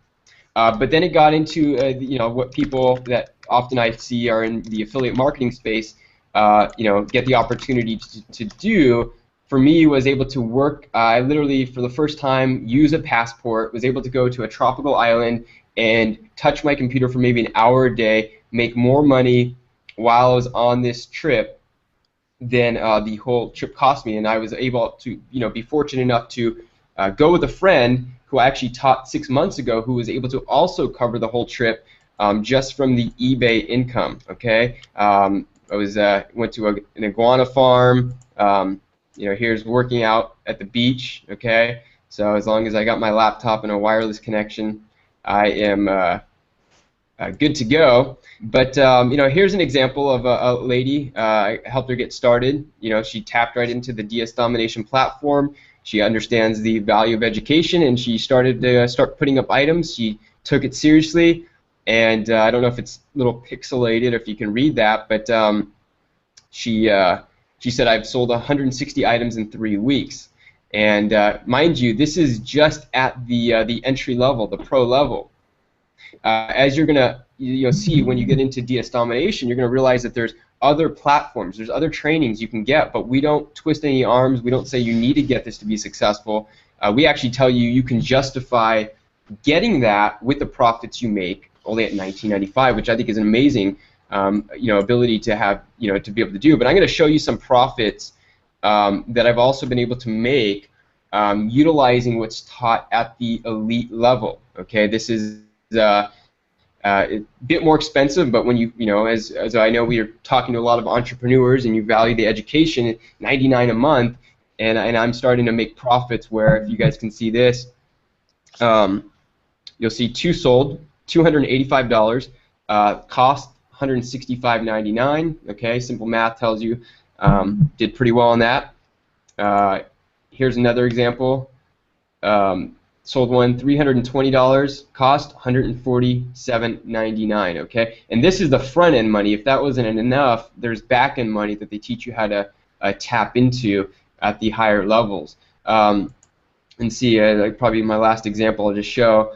But then it got into what people that often I see are in the affiliate marketing space, get the opportunity to do. For me, was able to work. I literally, for the first time, use a passport. Was able to go to a tropical island and touch my computer for maybe an hour a day, make more money while I was on this trip than the whole trip cost me. And I was able to, be fortunate enough to go with a friend who I actually taught 6 months ago, who was able to also cover the whole trip just from the eBay income. Okay, I went to an iguana farm. Here's working out at the beach. Okay, so as long as I got my laptop and a wireless connection, I am good to go. But here's an example of a lady. I helped her get started. She tapped right into the DS Domination platform. She understands the value of education, and she started to putting up items. She took it seriously, and I don't know if it's a little pixelated, if you can read that, but she said, I've sold 160 items in 3 weeks. And mind you, this is just at the entry level, the pro level. As you're gonna see when you get into DS Domination, you're gonna realize that there's other platforms, there's other trainings you can get, but we don't twist any arms. We don't say you need to get this to be successful. We actually tell you you can justify getting that with the profits you make only at $19.95, which I think is an amazing ability to have, to be able to do. But I'm going to show you some profits that I've also been able to make utilizing what's taught at the elite level. Okay, this is a bit more expensive, but when as I know, we are talking to a lot of entrepreneurs, and you value the education, $99 a month, and I'm starting to make profits where, if you guys can see this, you'll see 2 sold, $285, cost $165.99. Okay, simple math tells you did pretty well on that. Here's another example. Sold one $320, cost $147.99. Okay, and this is the front end money. If that wasn't enough, there's back end money that they teach you how to tap into at the higher levels. And see, like probably my last example I'll just show.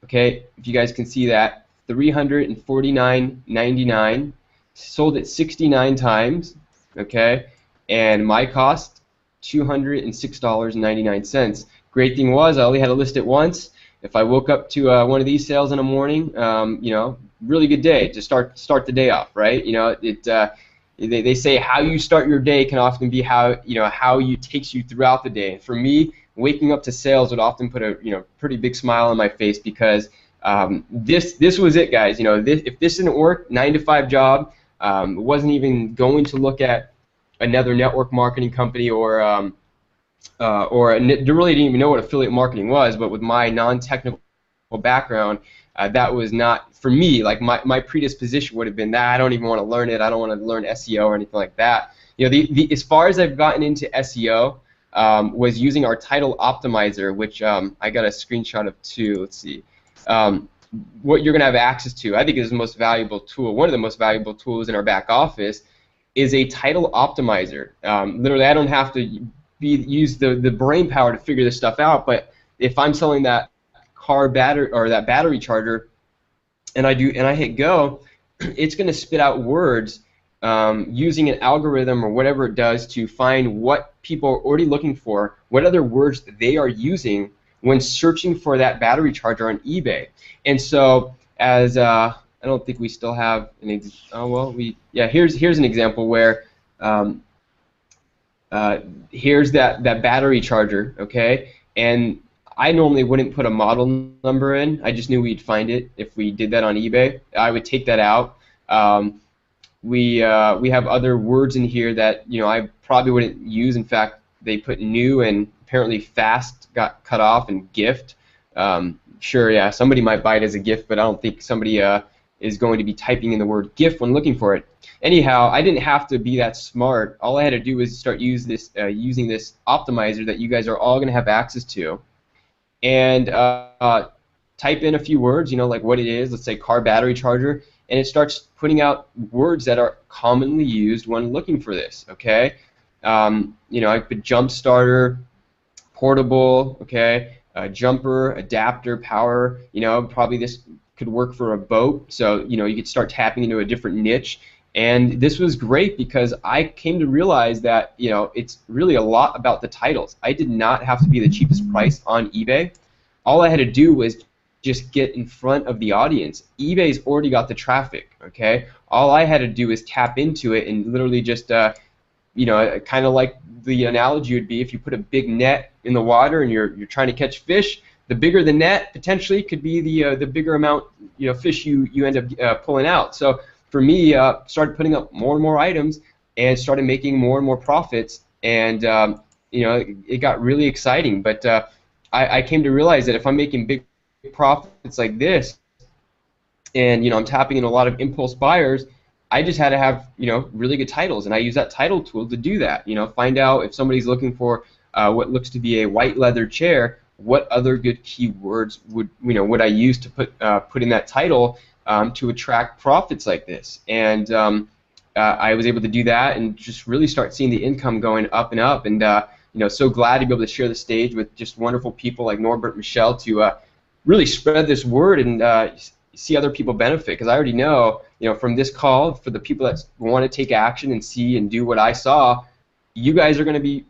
Okay, if you guys can see that, $349.99, sold it 69 times. Okay, and my cost $206.99. Great thing was I only had to list it once. If I woke up to one of these sales in the morning, really good day to start the day off, right? They say how you start your day can often be how you takes you throughout the day. And for me, waking up to sales would often put a pretty big smile on my face, because this was it, guys. If this didn't work, 9-to-5 job, wasn't even going to look at another network marketing company or really didn't even know what affiliate marketing was. But with my non-technical background, that was not for me. Like my predisposition would have been that I don't even want to learn it. I don't want to learn SEO or anything like that. As far as I've gotten into SEO was using our title optimizer, which I got a screenshot of too. Let's see. What you're going to have access to, I think, is the most valuable tool. One of the most valuable tools in our back office is a title optimizer. Literally, I don't have to use the brain power to figure this stuff out, but if I'm selling that car battery or that battery charger, and I hit go, it's going to spit out words using an algorithm or whatever it does to find what people are already looking for, what other words they are using when searching for that battery charger on eBay. And so, as I don't think we still have an here's an example where here's that battery charger, okay, and I normally wouldn't put a model number in. I just knew we'd find it if we did that on eBay. I would take that out. We have other words in here that I probably wouldn't use. In fact, they put new, and apparently fast got cut off, and gift. Sure, yeah, somebody might buy it as a gift, but I don't think somebody is going to be typing in the word gift when looking for it. Anyhow, I didn't have to be that smart. All I had to do was start using this optimizer that you guys are all going to have access to, and type in a few words, like what it is. Let's say car battery charger, and it starts putting out words that are commonly used when looking for this. Okay, I put jump starter, portable. Okay, jumper, adapter, power. Probably this could work for a boat. So you could start tapping into a different niche. And this was great because I came to realize that it's really a lot about the titles. I did not have to be the cheapest price on eBay. All I had to do was just get in front of the audience. eBay's already got the traffic, okay? All I had to do is tap into it and literally just, kind of like the analogy would be if you put a big net in the water and you're trying to catch fish. The bigger the net potentially could be the bigger amount fish you end up pulling out. So for me, started putting up more and more items and started making more and more profits, and it got really exciting. But I came to realize that if I'm making big profits like this, and I'm tapping in a lot of impulse buyers, I just had to have really good titles, and I use that title tool to do that. Find out if somebody's looking for what looks to be a white leather chair, what other good keywords would I use to put in that title to attract profits like this. And I was able to do that and just really start seeing the income going up and up. And so glad to be able to share the stage with just wonderful people like Norbert and Michelle to really spread this word and see other people benefit. Because I already know, from this call, for the people that want to take action and see and do what I saw, you guys are going to be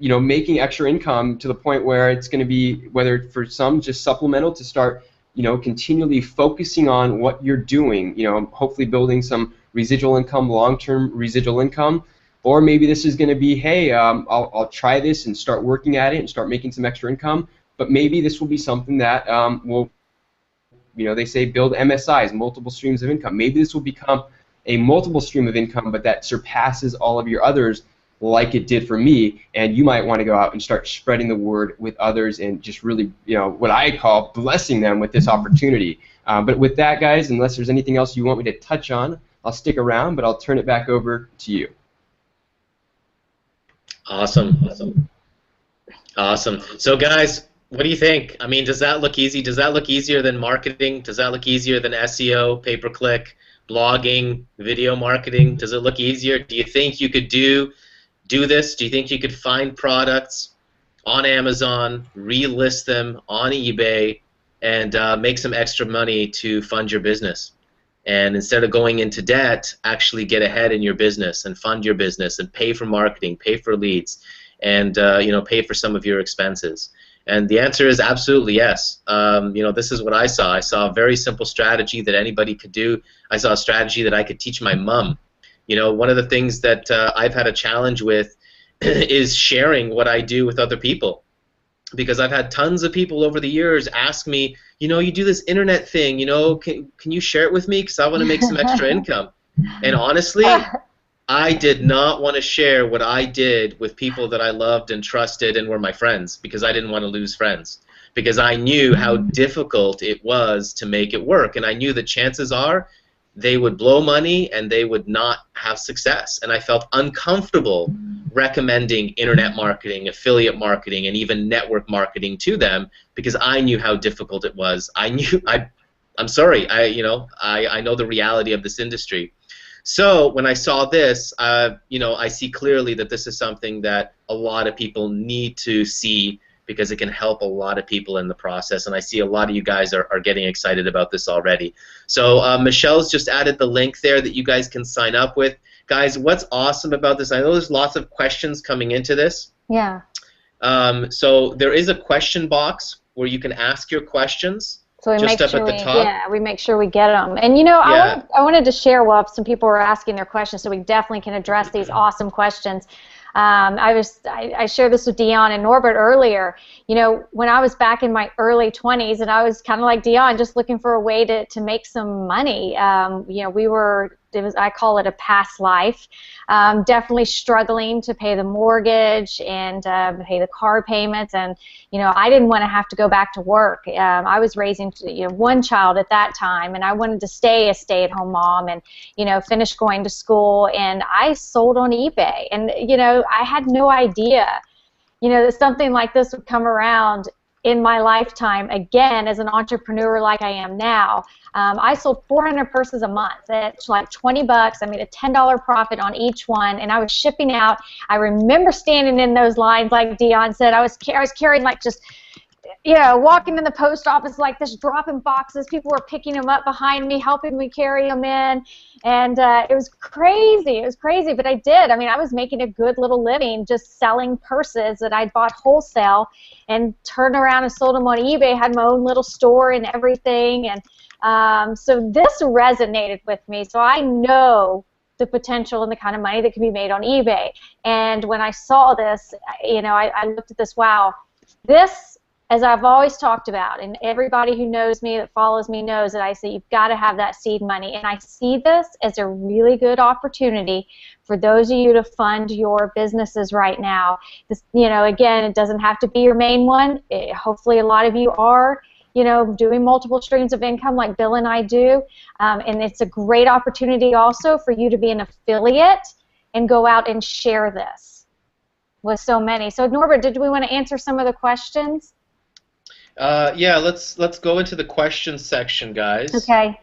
making extra income to the point where it's going to be, whether for some just supplemental to start continually focusing on what you're doing, hopefully building some residual income, long-term residual income, or maybe this is going to be, hey, I'll try this and start working at it and start making some extra income, but maybe this will be something that will, they say build MSIs, multiple streams of income. Maybe this will become a multiple stream of income, but that surpasses all of your others, like it did for me, and you might want to go out and start spreading the word with others and just really, what I call blessing them with this opportunity. But with that, guys, unless there's anything else you want me to touch on, I'll stick around, but I'll turn it back over to you. Awesome. So, guys, what do you think? I mean, does that look easy? Does that look easier than marketing? Does that look easier than SEO, pay-per-click, blogging, video marketing? Does it look easier? Do you think you could do this? Do you think you could find products on Amazon, relist them on eBay, and make some extra money to fund your business? And instead of going into debt, actually get ahead in your business and fund your business and pay for marketing, pay for leads, and pay for some of your expenses. And the answer is absolutely yes. This is what I saw. I saw a very simple strategy that anybody could do. I saw a strategy that I could teach my mom. One of the things that I've had a challenge with is sharing what I do with other people, because I've had tons of people over the years ask me, you do this internet thing, can you share it with me, because I want to make some extra income. And honestly, I did not want to share what I did with people that I loved and trusted and were my friends, because I didn't want to lose friends, because I knew how difficult it was to make it work, and I knew the chances are they would blow money and they would not have success. And I felt uncomfortable recommending internet marketing, affiliate marketing, and even network marketing to them, because I knew how difficult it was. I'm sorry, I know the reality of this industry. So when I saw this, you know, I see clearly that this is something that a lot of people need to see because it can help a lot of people in the process. And I see a lot of you guys are getting excited about this already. So Michelle's just added the link there that you guys can sign up with. Guys, what's awesome about this, I know there's lots of questions coming into this. Yeah. So there is a question box where you can ask your questions. So we just make up sure at the top. we make sure we get them. And you know, Yeah. I wanted to share while some people were asking their questions, so we definitely can address these awesome questions. I shared this with Dion and Norbert earlier. You know, when I was back in my early 20s, and I was kind of like Dion, just looking for a way to make some money. You know, I call it a past life. Definitely struggling to pay the mortgage and pay the car payments, and you know, I didn't want to have to go back to work. I was raising, you know, one child at that time, and I wanted to stay a stay-at-home mom and, you know, finish going to school. And I sold on eBay, and you know, I had no idea, you know, that something like this would come around in my lifetime again as an entrepreneur like I am now. I sold 400 purses a month at like 20 bucks. I made a $10 profit on each one, and I was shipping out. I remember standing in those lines, like Dion said. I was carrying like just, you know, walking in the post office like this, dropping boxes. People were picking them up behind me, helping me carry them in, and it was crazy. It was crazy, but I did. I mean, I was making a good little living just selling purses that I'd bought wholesale and turned around and sold them on eBay. Had my own little store and everything, and so this resonated with me. So I know the potential and the kind of money that can be made on eBay. And when I saw this, you know, I looked at this. Wow, this, as I've always talked about, and everybody who knows me, that follows me, knows that I say you've got to have that seed money. And I see this as a really good opportunity for those of you to fund your businesses right now. This, you know, again, it doesn't have to be your main one. Hopefully a lot of you are, you know, doing multiple streams of income like Bill and I do. And it's a great opportunity also for you to be an affiliate and go out and share this with so many. So Norbert, did we want to answer some of the questions? Yeah, let's go into the questions section, guys. Okay.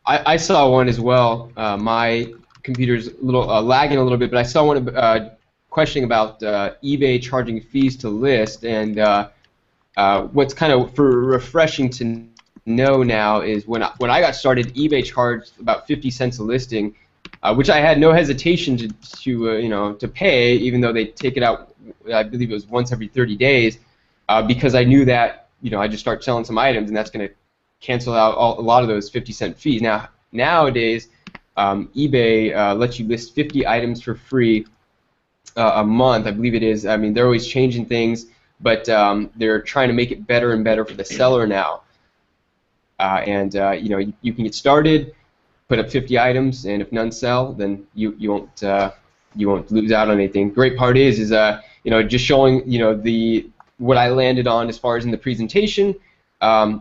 I saw one as well. My computer's a little lagging a little bit, but I saw one questioning about eBay charging fees to list, and what's kind of refreshing to know now is when I got started, eBay charged about 50 cents a listing, which I had no hesitation to you know, to pay, even though they take it out, I believe it was once every 30 days, because I knew that, you know, I just start selling some items, and that's going to cancel out a lot of those 50-cent fees. Now nowadays, eBay lets you list 50 items for free a month, I believe it is. I mean, they're always changing things, but they're trying to make it better and better for the seller now. You know, you can get started, put up 50 items, and if none sell, then you won't lose out on anything. Great part is you know, just showing, you know, what I landed on as far as in the presentation.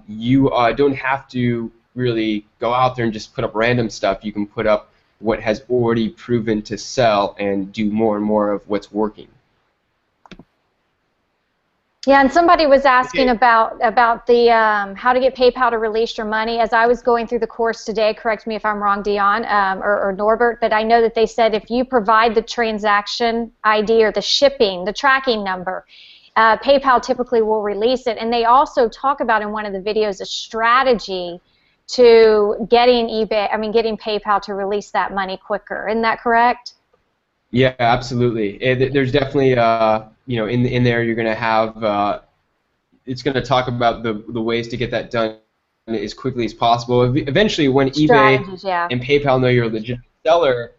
You don't have to really go out there and just put up random stuff. You can put up what has already proven to sell and do more and more of what's working. Yeah, and somebody was asking about the how to get PayPal to release your money. As I was going through the course today, correct me if I'm wrong, Dion or Norbert, but I know that they said if you provide the transaction ID or the shipping, the tracking number, PayPal typically will release it. And they also talk about in one of the videos a strategy to getting PayPal to release that money quicker. Isn't that correct? Yeah, absolutely. There's definitely, you know, in there you're going to have, it's going to talk about the ways to get that done as quickly as possible. Eventually, when eBay and PayPal know you're a legitimate seller,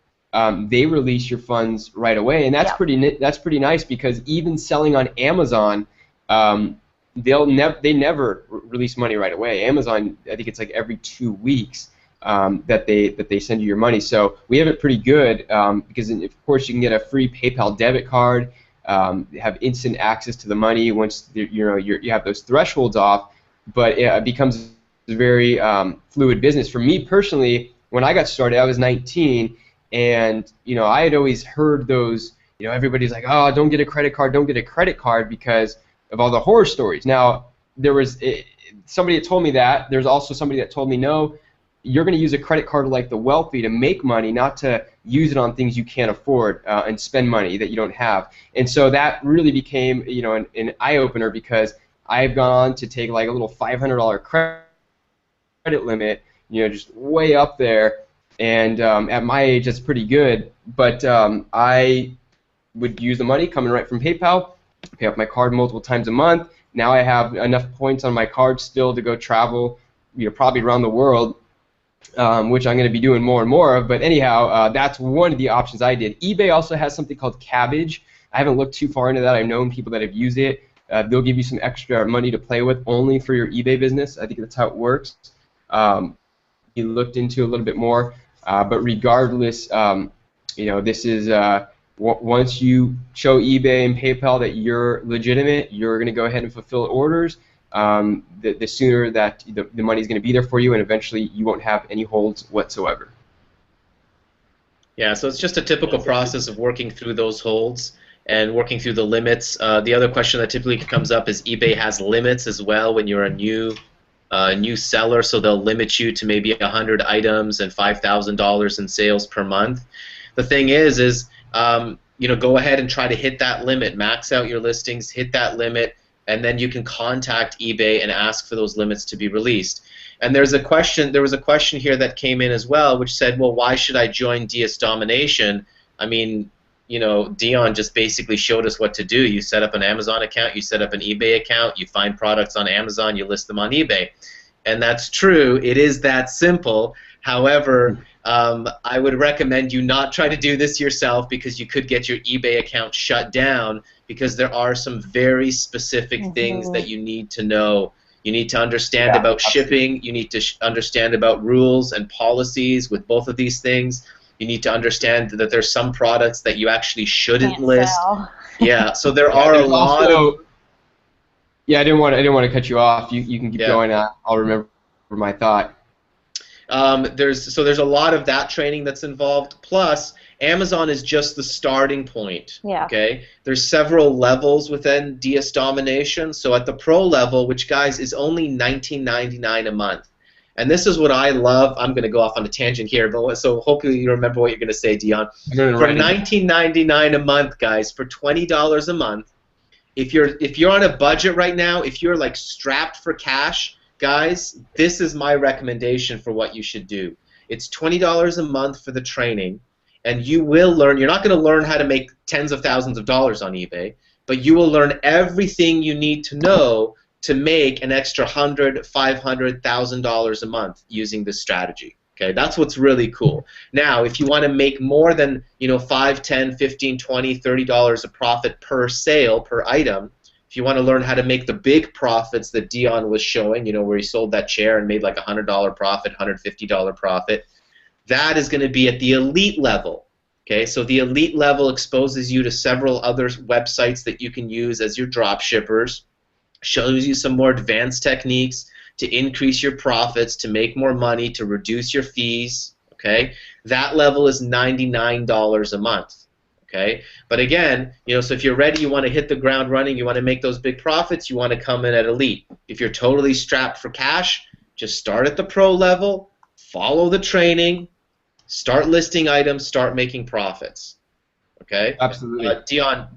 they release your funds right away, and that's pretty nice, because even selling on Amazon, they never release money right away. Amazon, I think it's like every 2 weeks that they send you your money. So we have it pretty good, because of course you can get a free PayPal debit card, have instant access to the money once you have those thresholds off. But it becomes a very fluid business. For me personally, when I got started, I was 19. And you know, I had always heard those, you know, everybody's like, oh, don't get a credit card because of all the horror stories. Now, there was somebody that told me that. There's also somebody that told me, no, you're going to use a credit card like the wealthy to make money, not to use it on things you can't afford and spend money that you don't have. And so that really became, you know, an eye-opener, because I've gone on to take like a little $500 credit limit, you know, just way up there. And at my age, that's pretty good. But I would use the money coming right from PayPal, pay off my card multiple times a month. Now I have enough points on my card still to go travel, you know, probably around the world, which I'm going to be doing more and more of. But anyhow, that's one of the options I did. eBay also has something called Cabbage. I haven't looked too far into that. I've known people that have used it. They'll give you some extra money to play with only for your eBay business. I think that's how it works. You looked into a little bit more. But regardless, you know, this is once you show eBay and PayPal that you're legitimate, you're going to go ahead and fulfill orders. The sooner that the money is going to be there for you, and eventually you won't have any holds whatsoever. Yeah, so it's just a typical process of working through those holds and working through the limits. The other question that typically comes up is eBay has limits as well when you're a new seller, so they'll limit you to maybe 100 items and $5,000 in sales per month. The thing is you know, go ahead and try to hit that limit, max out your listings, hit that limit, and then you can contact eBay and ask for those limits to be released. And there was a question here that came in as well, which said, well, why should I join Domination? I mean, you know, Dion just basically showed us what to do. You set up an Amazon account, you set up an eBay account, you find products on Amazon, you list them on eBay. And that's true. It is that simple. However, I would recommend you not try to do this yourself, because you could get your eBay account shut down, because there are some very specific things that you need to know. You need to understand about shipping. You need to understand about rules and policies with both of these things. You need to understand that there's some products that you actually shouldn't list. Yeah, so there are a lot of... Yeah, I didn't want to cut you off. You can keep going. I'll remember my thought. There's a lot of that training that's involved. Plus, Amazon is just the starting point. Yeah. Okay. There's several levels within Domination. So at the pro level, which guys is only $19.99 a month, and this is what I love. I'm going to go off on a tangent here, but so hopefully you remember what you're going to say, Dion. For $19.99 a month, guys, for $20 a month, if you're on a budget right now, if you're like strapped for cash, guys, this is my recommendation for what you should do. It's $20 a month for the training, and you will learn. You're not going to learn how to make tens of thousands of dollars on eBay, but you will learn everything you need to know to make an extra $100, $500, $1,000 a month using this strategy. Okay, that's what's really cool. Now, if you want to make more than, you know, $5, $10, $15, $20, $30 a profit per sale, per item, if you want to learn how to make the big profits that Dion was showing, you know, where he sold that chair and made like a $100 profit, $150 profit, that is going to be at the elite level. Okay, so the elite level exposes you to several other websites that you can use as your drop shippers, shows you some more advanced techniques to increase your profits, to make more money, to reduce your fees. Okay, that level is $99 a month. Okay, but again, you know, so if you're ready, you want to hit the ground running, you want to make those big profits, you want to come in at elite. If you're totally strapped for cash, just start at the pro level, follow the training, start listing items, start making profits. Okay. Absolutely. Dion,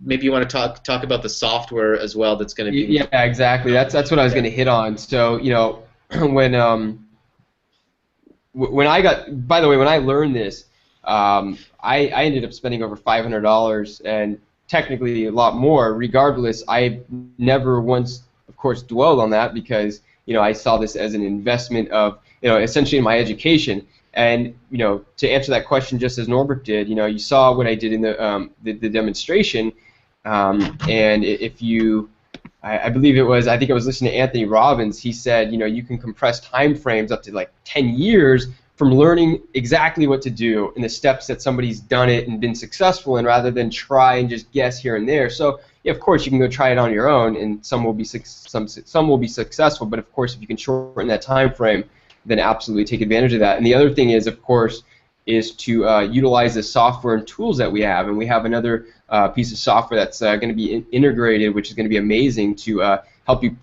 maybe you want to talk about the software as well. That's going to be. Yeah, exactly. That's what I was going to hit on. So, you know, when I got, by the way, when I learned this, I ended up spending over $500 and technically a lot more. Regardless, I never once, of course, dwelled on that, because, you know, I saw this as an investment of, you know, essentially in my education. And, you know, to answer that question just as Norbert did, you know, you saw what I did in the demonstration, and if you, I believe it was, I think I was listening to Anthony Robbins, he said, you know, you can compress time frames up to like 10 years from learning exactly what to do in the steps that somebody's done it and been successful in, rather than try and just guess here and there. So, yeah, of course, you can go try it on your own, and some will be successful. But of course, if you can shorten that time frame, then absolutely take advantage of that. And the other thing is, of course, is to utilize the software and tools that we have. And we have another piece of software that's going to be integrated, which is going to be amazing to help you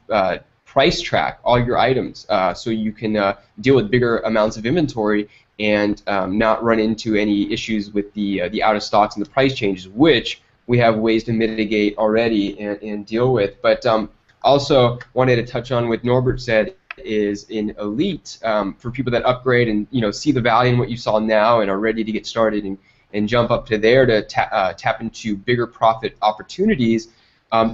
price track all your items so you can deal with bigger amounts of inventory and not run into any issues with the out of stocks and the price changes, which we have ways to mitigate already and deal with. But also wanted to touch on what Norbert said is in Elite for people that upgrade and see the value in what you saw now and are ready to get started and jump up to there to tap into bigger profit opportunities.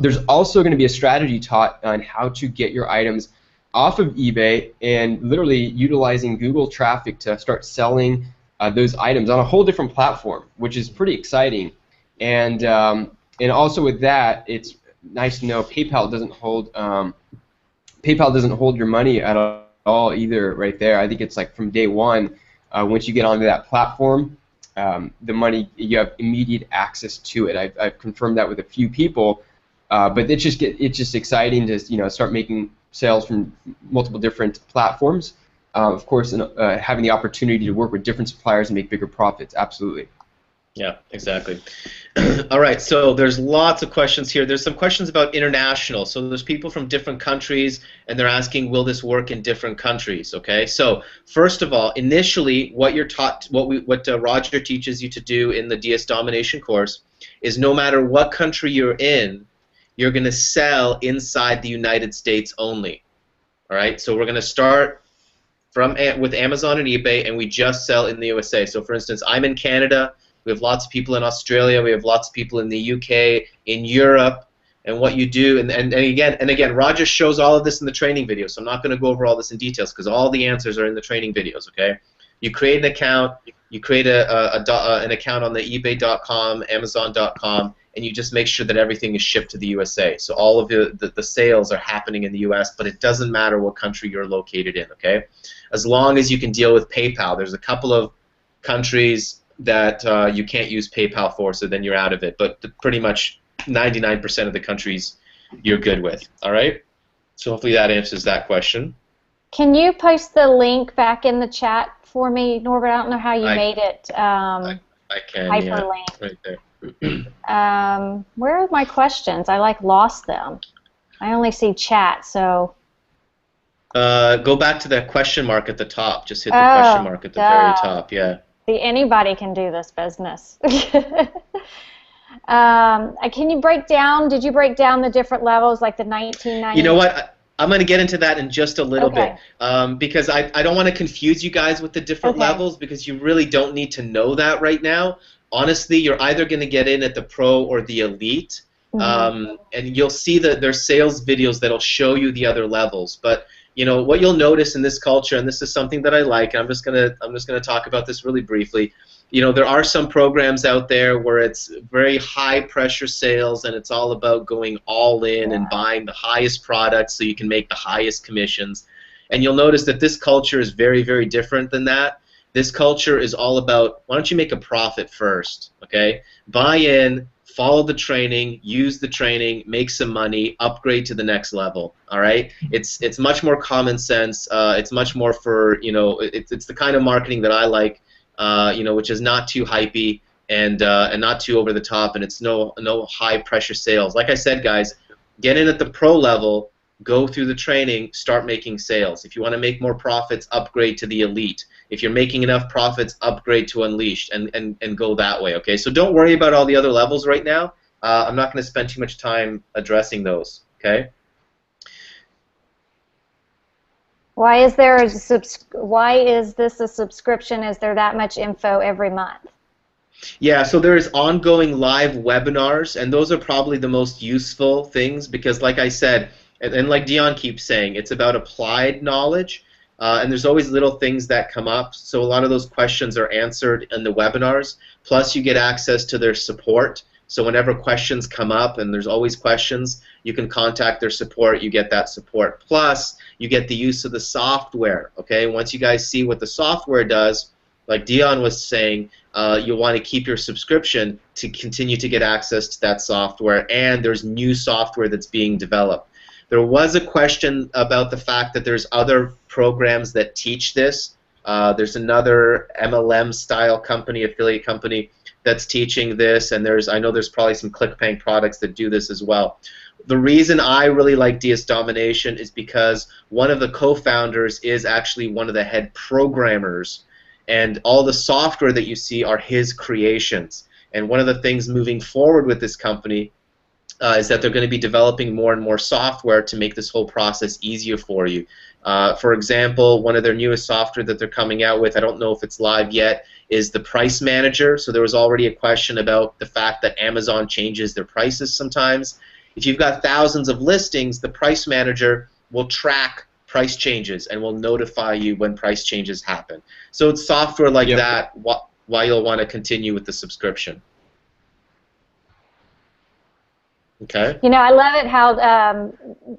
There's also going to be a strategy taught on how to get your items off of eBay and literally utilizing Google traffic to start selling those items on a whole different platform, which is pretty exciting. And also with that, it's nice to know PayPal doesn't hold your money at all either. Right there, I think it's like from day one. Once you get onto that platform, the money, you have immediate access to it. I've confirmed that with a few people, but it's just exciting to start making sales from multiple different platforms. Of course, having the opportunity to work with different suppliers and make bigger profits. Absolutely. Yeah, exactly. All right, so there's lots of questions here. There's some questions about international. So there's people from different countries, and they're asking, will this work in different countries? Okay, so first of all, initially, what you're taught, what Roger teaches you to do in the DS Domination course is no matter what country you're in, you're going to sell inside the United States only. All right, so we're going to start with Amazon and eBay, and we just sell in the USA. So for instance, I'm in Canada. We have lots of people in Australia. We have lots of people in the UK, in Europe, and what you do. And again, Roger shows all of this in the training video, so I'm not going to go over all this in details because all the answers are in the training videos. Okay, you create an account, you create an account on the eBay.com, Amazon.com, and you just make sure that everything is shipped to the USA. So all of the sales are happening in the US, but it doesn't matter what country you're located in. Okay, as long as you can deal with PayPal. There's a couple of countries that you can't use PayPal for, so then you're out of it. But pretty much 99% of the countries you're good with. All right? So hopefully that answers that question. Can you post the link back in the chat for me, Norbert? I don't know how you made it I can, hyperlink. Yeah, right there. Where are my questions? I lost them. I only see chat, so... Go back to that question mark at the top. Just hit the question mark at the very top, yeah. See, anybody can do this business. Can you break down, did you break down the different levels, like the 1990? You know what? I'm going to get into that in just a little bit because I don't want to confuse you guys with the different levels because you really don't need to know that right now. Honestly, you're either going to get in at the Pro or the Elite, and you'll see that there's sales videos that'll show you the other levels. But what you'll notice in this culture, and this is something that I like, and I'm just gonna talk about this really briefly. There are some programs out there where it's very high pressure sales, and it's all about going all in and buying the highest products so you can make the highest commissions. And you'll notice that this culture is very, very different than that. This culture is all about, why don't you make a profit first, okay? Buy in, follow the training, use the training, make some money, upgrade to the next level. All right, it's much more common sense. It's much more for it's the kind of marketing that I like. Which is not too hypey and not too over the top, and it's no high pressure sales. Like I said, guys, get in at the Pro level, go through the training, start making sales. If you want to make more profits, upgrade to the Elite. If you're making enough profits, upgrade to Unleashed and go that way, okay? So don't worry about all the other levels right now. I'm not going to spend too much time addressing those, okay? Why is this a subscription? Is there that much info every month? Yeah, so there's ongoing live webinars, and those are probably the most useful things because, like I said, and like Dion keeps saying, it's about applied knowledge. And there's always little things that come up, so a lot of those questions are answered in the webinars. Plus, you get access to their support, so whenever questions come up, and there's always questions, you can contact their support, you get that support. Plus, you get the use of the software, okay? Once you guys see what the software does, like Dion was saying, you'll want to keep your subscription to continue to get access to that software, and there's new software that's being developed. There was a question about the fact that there's other programs that teach this. There's another MLM-style company, affiliate company, that's teaching this, and I know there's probably some ClickBank products that do this as well. The reason I really like DS Domination is because one of the co-founders is actually one of the head programmers, and all the software that you see are his creations. And one of the things moving forward with this company is that they're going to be developing more and more software to make this whole process easier for you. For example, one of their newest software that they're coming out with, I don't know if it's live yet, is the Price Manager. So there was already a question about the fact that Amazon changes their prices sometimes. If you've got thousands of listings, the Price Manager will track price changes and will notify you when price changes happen. So it's software like that why you'll want to continue with the subscription. Okay. You know, I love it how,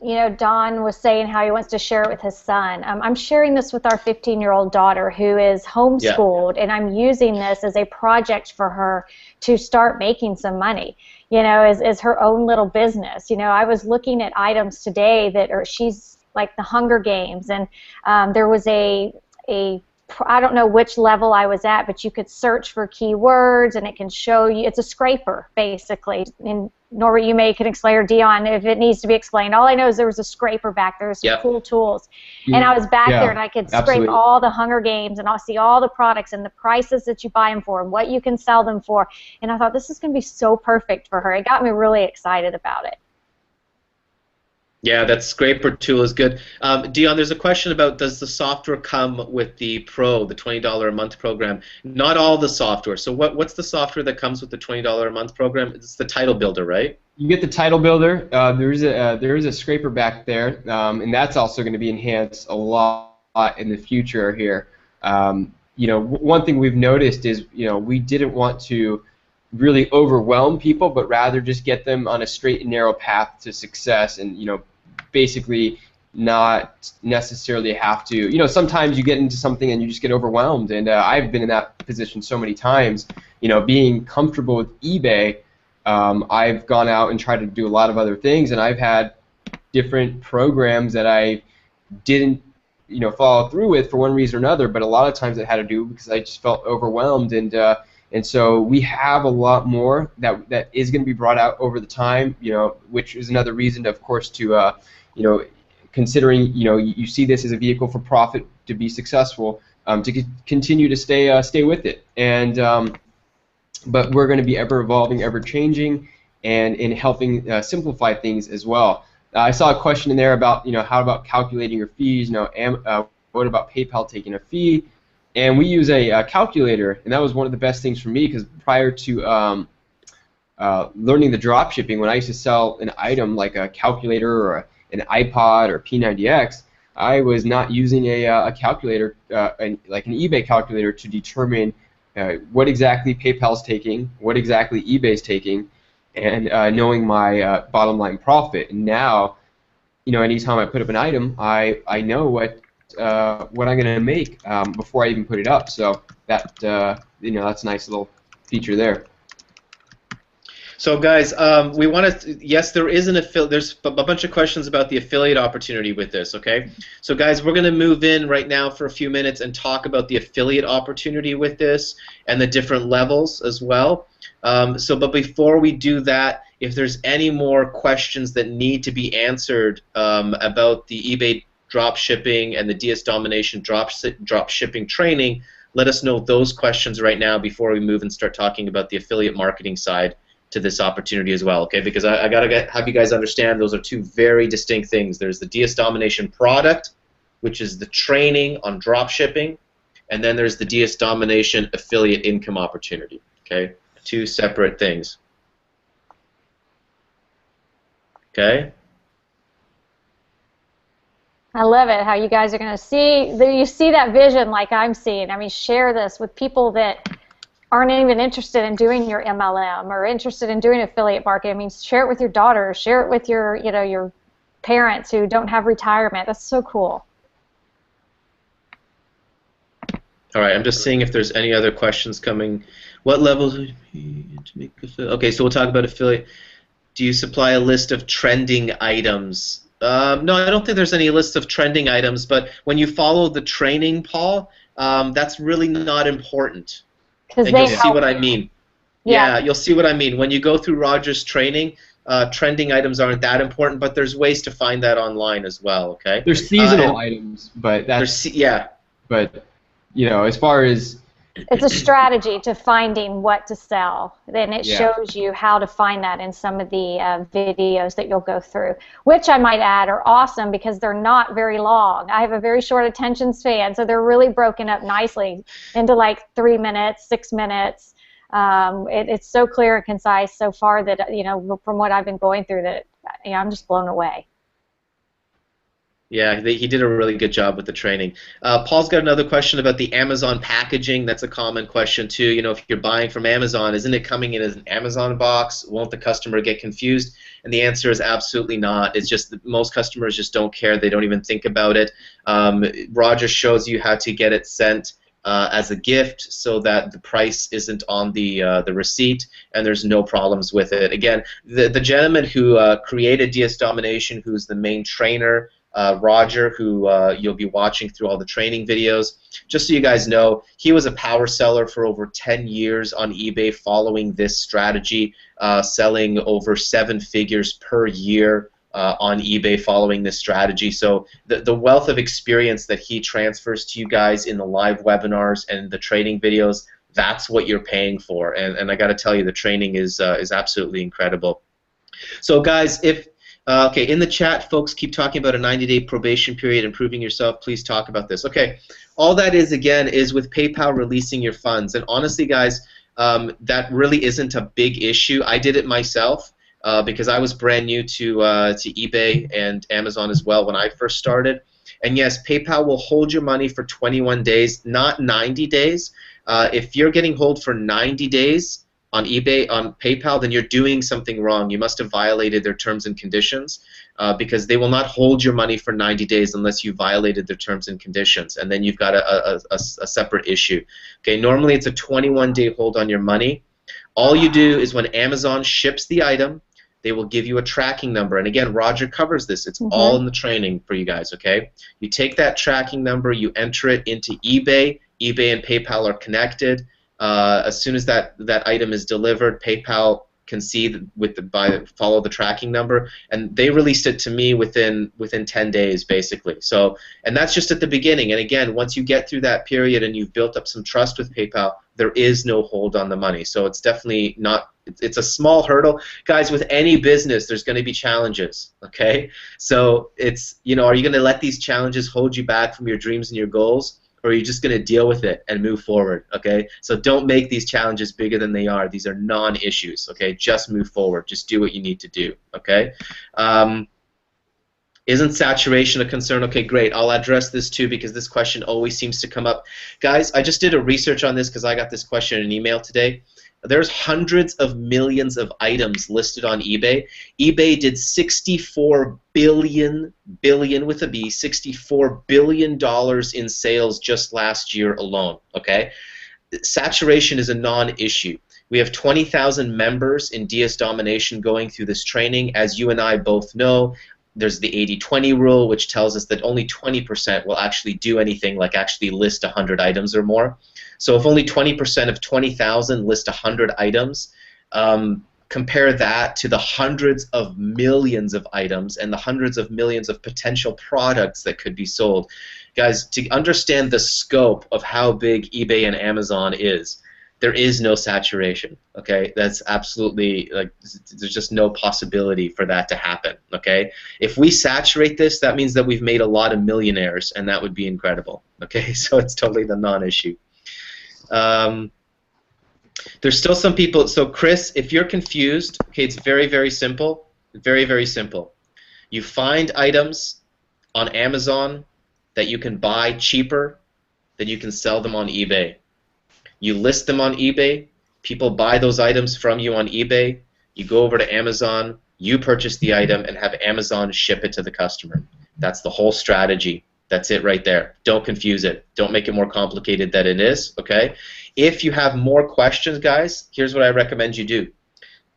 you know, Don was saying how he wants to share it with his son. I'm sharing this with our 15-year-old daughter who is homeschooled, and I'm using this as a project for her to start making some money, you know, as her own little business. You know, I was looking at items today that are, she's like the Hunger Games, and there was I don't know which level I was at, but you could search for keywords, and it can show you. It's a scraper, basically. And Norbert, you can explain, or Dion, if it needs to be explained. All I know is there was a scraper back there. There's some cool tools. And I was back there, and I could scrape all the Hunger Games, and I'll see all the products and the prices that you buy them for and what you can sell them for. And I thought, this is going to be so perfect for her. It got me really excited about it. Yeah, that scraper tool is good. Dion, there's a question about, does the software come with the Pro, the $20 a month program? Not all the software. So what's the software that comes with the $20 a month program? It's the Title Builder, right? You get the Title Builder. There is a scraper back there, and that's also going to be enhanced a lot in the future here. You know, one thing we've noticed is, you know, we didn't want to really overwhelm people, but rather just get them on a straight and narrow path to success, and, you know, basically not necessarily have to, you know, sometimes you get into something and you just get overwhelmed, and I've been in that position so many times. You know, being comfortable with eBay, I've gone out and tried to do a lot of other things, and I've had different programs that I didn't, you know, follow through with for one reason or another, but a lot of times it had to do because I just felt overwhelmed, and so we have a lot more that is going to be brought out over the time, you know, which is another reason, of course, to, you know, considering, you know, you see this as a vehicle for profit to be successful, to continue to stay with it. And but we're going to be ever evolving, ever changing, and in helping simplify things as well. I saw a question in there about, you know, how about calculating your fees? You know, what about PayPal taking a fee? And we use a calculator, and that was one of the best things for me, because prior to learning the drop shipping, when I used to sell an item like a calculator or an iPod or P90X, I was not using a calculator, like an eBay calculator, to determine what exactly PayPal's taking, what exactly eBay's taking, and knowing my bottom line profit. And now, you know, anytime I put up an item, I know what I'm going to make before I even put it up. So that you know, that's a nice little feature there. So guys, we want to, yes, there is an affiliate, there's a bunch of questions about the affiliate opportunity with this, okay? So guys, we're going to move in right now for a few minutes and talk about the affiliate opportunity with this and the different levels as well. But before we do that, if there's any more questions that need to be answered about the eBay drop shipping and the DS Domination drop shipping training, let us know those questions right now before we move and start talking about the affiliate marketing side to this opportunity as well, okay? Because I gotta have you guys understand those are two very distinct things. There's the DS Domination product, which is the training on drop shipping, and then there's the DS Domination affiliate income opportunity, okay? Two separate things. Okay? I love it how you guys are going to see, you see that vision like I'm seeing. I mean, share this with people that aren't even interested in doing your MLM or interested in doing affiliate marketing. I mean, share it with your daughter, share it with your, you know, your parents who don't have retirement. That's so cool. All right, I'm just seeing if there's any other questions coming. What levels would you be to make affiliate? Okay, so we'll talk about affiliate. Do you supply a list of trending items? No, I don't think there's any list of trending items, but when you follow the training, Paul, that's really not important. And you'll see what I mean. Yeah, you'll see what I mean. When you go through Roger's training, trending items aren't that important, but there's ways to find that online as well, okay? There's seasonal items, but that's... Yeah. But, you know, as far as... It's a strategy to finding what to sell. Then it Yeah. shows you how to find that in some of the videos that you'll go through, which I might add are awesome because they're not very long. I have a very short attention span, so they're really broken up nicely into like 3 minutes, 6 minutes. It's so clear and concise so far that, you know, from what I've been going through, that, you know, I'm just blown away. Yeah, he did a really good job with the training. Paul's got another question about the Amazon packaging. That's a common question too. You know, if you're buying from Amazon, isn't it coming in as an Amazon box? Won't the customer get confused? And the answer is absolutely not. It's just that most customers just don't care. They don't even think about it. Roger shows you how to get it sent as a gift so that the price isn't on the receipt and there's no problems with it. Again, the gentleman who created DS Domination, who's the main trainer, Roger, who you'll be watching through all the training videos. Just so you guys know, he was a power seller for over 10 years on eBay following this strategy, selling over 7 figures per year on eBay following this strategy. So the wealth of experience that he transfers to you guys in the live webinars and the training videos, that's what you're paying for. And I got to tell you, the training is absolutely incredible. So guys, if okay, in the chat, folks keep talking about a 90-day probation period, improving yourself. Please talk about this. Okay, all that is, again, is with PayPal releasing your funds. And honestly, guys, that really isn't a big issue. I did it myself because I was brand new to eBay and Amazon as well when I first started. And yes, PayPal will hold your money for 21 days, not 90 days. If you're getting hold for 90 days, on eBay, on PayPal, then you're doing something wrong. You must have violated their terms and conditions because they will not hold your money for 90 days unless you violated their terms and conditions, and then you've got a separate issue. Okay, normally it's a 21-day hold on your money. All you do is when Amazon ships the item, they will give you a tracking number, and again, Roger covers this. It's all in the training for you guys, okay? You take that tracking number, you enter it into eBay. eBay and PayPal are connected. As soon as that item is delivered, PayPal can see follow the tracking number, and they released it to me within 10 days, basically. So, and that's just at the beginning. And again, once you get through that period and you've built up some trust with PayPal, there is no hold on the money. So it's definitely not. It's a small hurdle, guys. With any business, there's going to be challenges. Okay, so it's, you know, are you going to let these challenges hold you back from your dreams and your goals? Or are you just going to deal with it and move forward, okay? So don't make these challenges bigger than they are. These are non-issues, okay? Just move forward. Just do what you need to do, okay? Isn't saturation a concern? Okay, great. I'll address this too because this question always seems to come up. Guys, I just did a research on this because I got this question in an email today. There's hundreds of millions of items listed on eBay. eBay did $64 billion with a B, $64 billion in sales just last year alone, okay? Saturation is a non-issue. We have 20,000 members in DS Domination going through this training. As you and I both know, there's the 80-20 rule, which tells us that only 20% will actually do anything like actually list 100 items or more. So if only 20% of 20,000 list 100 items, compare that to the hundreds of millions of items and the hundreds of millions of potential products that could be sold. Guys, to understand the scope of how big eBay and Amazon is, there is no saturation, okay? That's absolutely, like, there's just no possibility for that to happen, okay? If we saturate this, that means that we've made a lot of millionaires, and that would be incredible, okay? So it's totally the non-issue. There's still some people, so Chris, if you're confused, okay, it's very, very simple, very, very simple. You find items on Amazon that you can buy cheaper than you can sell them on eBay. You list them on eBay, people buy those items from you on eBay, you go over to Amazon, you purchase the item, and have Amazon ship it to the customer. That's the whole strategy. That's it right there. Don't confuse it. Don't make it more complicated than it is, okay? If you have more questions, guys, here's what I recommend you do.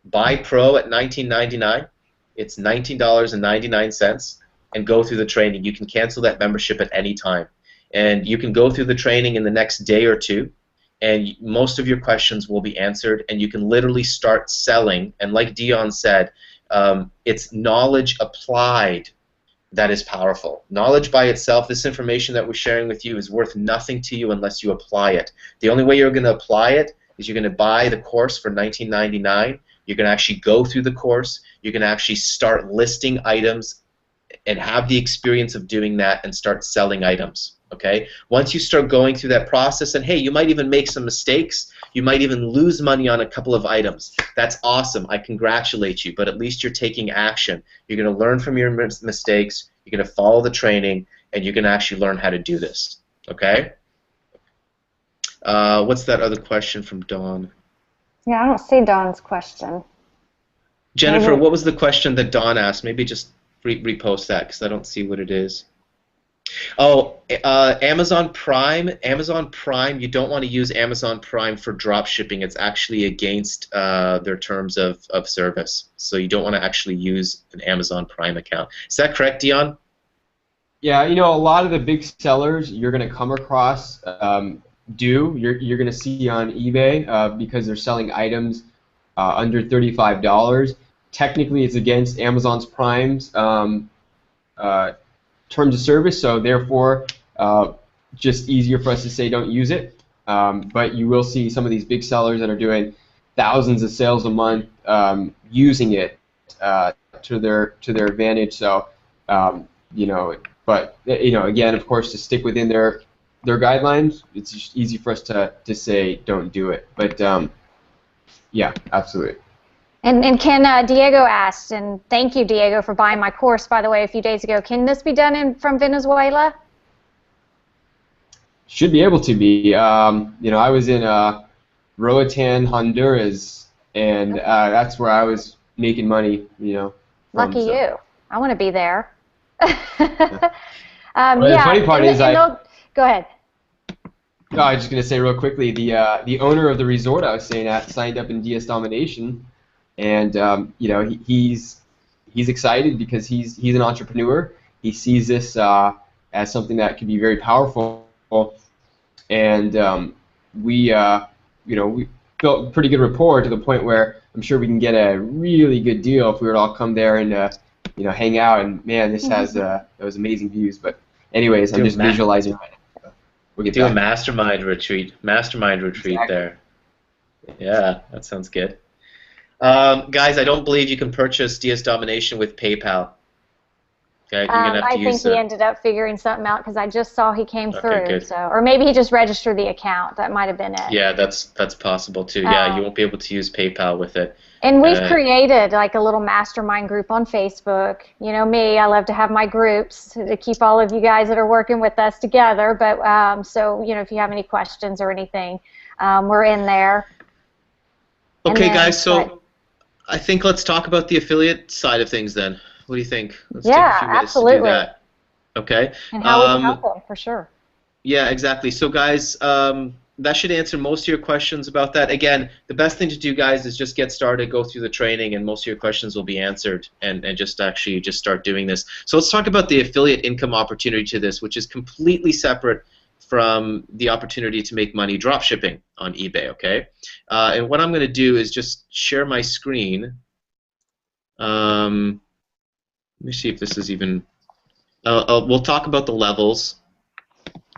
Buy Pro at $19.99. It's $19.99, and go through the training. You can cancel that membership at any time. And you can go through the training in the next day or two, and most of your questions will be answered, and you can literally start selling. And like Dion said, it's knowledge applied that is powerful. Knowledge by itself, this information that we're sharing with you, is worth nothing to you unless you apply it. The only way you're going to apply it is you're going to buy the course for $19.99. You're going to actually go through the course. You're going to actually start listing items and have the experience of doing that and start selling items. Okay? Once you start going through that process, and hey, you might even make some mistakes. You might even lose money on a couple of items. That's awesome. I congratulate you, but at least you're taking action. You're going to learn from your mistakes. You're going to follow the training, and you're going to actually learn how to do this. Okay? What's that other question from Dawn? Yeah, I don't see Dawn's question. Jennifer, what was the question that Dawn asked? Maybe just repost that because I don't see what it is. Oh, Amazon Prime. Amazon Prime, you don't want to use Amazon Prime for drop shipping. It's actually against their terms of service. So you don't want to actually use an Amazon Prime account. Is that correct, Dion? Yeah, you know, a lot of the big sellers you're going to come across you're going to see on eBay because they're selling items under $35. Technically, it's against Amazon's Prime's terms of service, so therefore, just easier for us to say don't use it. But you will see some of these big sellers that are doing thousands of sales a month using it to their advantage. So, you know, but you know, again, of course, to stick within their guidelines, it's just easy for us to say don't do it. But yeah, absolutely. And can Diego asked, and thank you, Diego, for buying my course, by the way, a few days ago. Can this be done from Venezuela? Should be able to be. You know, I was in Roatan, Honduras, and that's where I was making money. You know. Lucky you. I want to be there. Yeah. Well, the funny part is go ahead. No, I was just gonna say real quickly, the owner of the resort I was staying at signed up in DS Domination. And you know, he's excited because he's an entrepreneur. He sees this as something that could be very powerful, and we built a pretty good rapport to the point where I'm sure we can get a really good deal if we were to all come there and you know, hang out. And man, this has those amazing views. But anyways, I'm just visualizing right now. We could do a mastermind retreat. Exactly. There. Yeah, that sounds good. Guys, I don't believe you can purchase DS Domination with PayPal. Okay, you're gonna have to I think he ended up figuring something out because I just saw he came through. Good. So, or maybe he just registered the account. That might have been it. Yeah, that's possible too. Yeah, you won't be able to use PayPal with it. And we've created like a little mastermind group on Facebook. You know me, I love to have my groups to keep all of you guys that are working with us together. But so you know, if you have any questions or anything, we're in there. Okay, guys. So I think let's talk about the affiliate side of things then. What do you think? Let's take a few minutes absolutely. to do that. Okay. And how we can help them, for sure. Yeah, exactly. So, guys, that should answer most of your questions about that. Again, the best thing to do, guys, is just get started, go through the training, and most of your questions will be answered, and just start doing this. So let's talk about the affiliate income opportunity to this, which is completely separate from the opportunity to make money drop shipping on eBay, okay? And what I'm going to do is just share my screen. Let me see if this is even... we'll talk about the levels.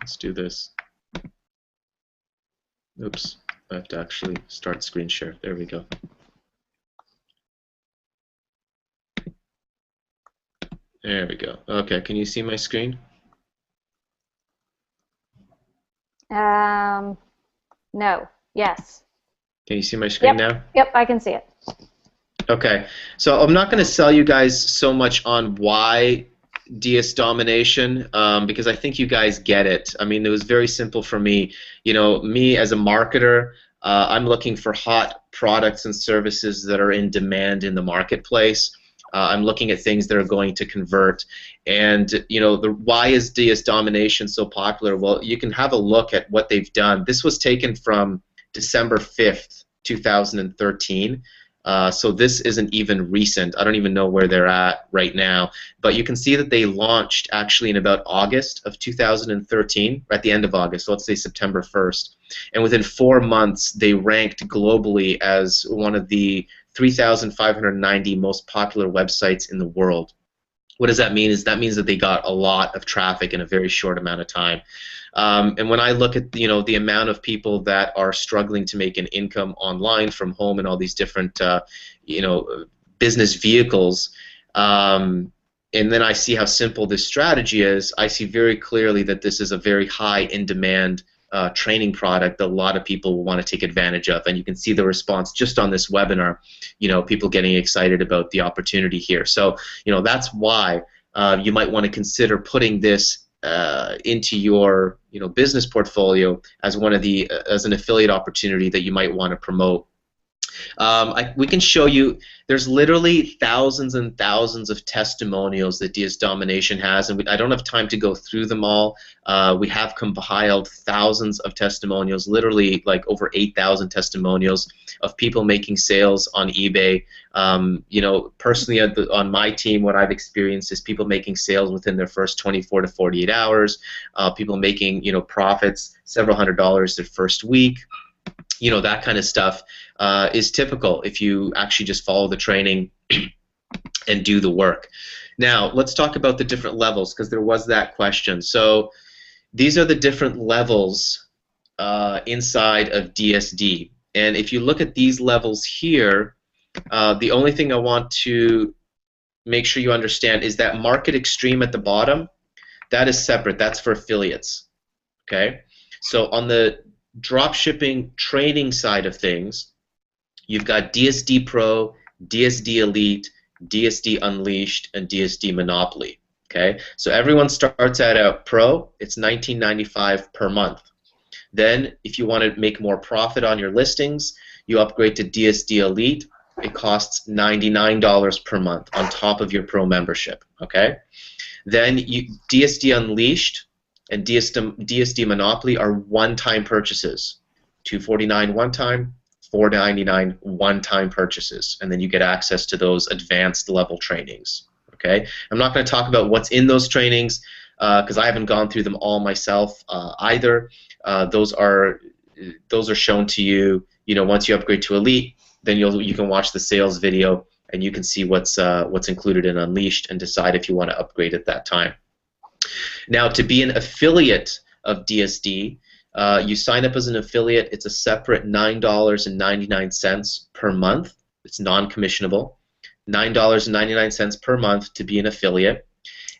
Let's do this. Oops, I have to actually start screen share. There we go. There we go. Okay, can you see my screen? No. Yes. Can you see my screen now? Yep, I can see it. Okay, so I'm not going to sell you guys so much on why DS Domination because I think you guys get it. I mean, it was very simple for me. You know, me as a marketer, I'm looking for hot products and services that are in demand in the marketplace. I'm looking at things that are going to convert. And, you know, why is DS Domination so popular? Well, you can have a look at what they've done. This was taken from December 5th, 2013. So this isn't even recent. I don't even know where they're at right now. But you can see that they launched actually in about August of 2013, at the end of August, so let's say September 1st. And within 4 months, they ranked globally as one of the 3,590 most popular websites in the world. What does that mean? That means that they got a lot of traffic in a very short amount of time. And when I look at the amount of people that are struggling to make an income online from home and all these different business vehicles, and then I see how simple this strategy is, I see very clearly that this is a very high in demand training product that a lot of people will want to take advantage of. And you can see the response just on this webinar, people getting excited about the opportunity here. So that's why you might want to consider putting this into your business portfolio as as an affiliate opportunity that you might want to promote. We can show you, there's literally thousands and thousands of testimonials that DS Domination has, and I don't have time to go through them all. We have compiled thousands of testimonials, literally like over 8,000 testimonials of people making sales on eBay. Personally on my team, what I've experienced is people making sales within their first 24 to 48 hours, people making profits, several $100s their first week. That kind of stuff is typical if you actually just follow the training and do the work. Now, let's talk about the different levels, because there was that question. So these are the different levels inside of DSD. And if you look at these levels here, the only thing I want to make sure you understand is that Market Extreme at the bottom, that is separate. That's for affiliates. Okay? So on the dropshipping training side of things, you've got DSD Pro, DSD Elite, DSD Unleashed, and DSD Monopoly. Okay, so everyone starts at a Pro. It's $19.95 per month. Then, if you want to make more profit on your listings, you upgrade to DSD Elite. It costs $99 per month on top of your Pro membership. Okay, then DSD Unleashed and DSD Monopoly are one-time purchases, $249 one-time, $499 one-time purchases, and then you get access to those advanced level trainings. Okay, I'm not going to talk about what's in those trainings because I haven't gone through them all myself either. Those are shown to you. Once you upgrade to Elite, then you can watch the sales video and you can see what's included in Unleashed and decide if you want to upgrade at that time. Now, to be an affiliate of DSD, you sign up as an affiliate. It's a separate $9.99 per month. It's non-commissionable. $9.99 per month to be an affiliate.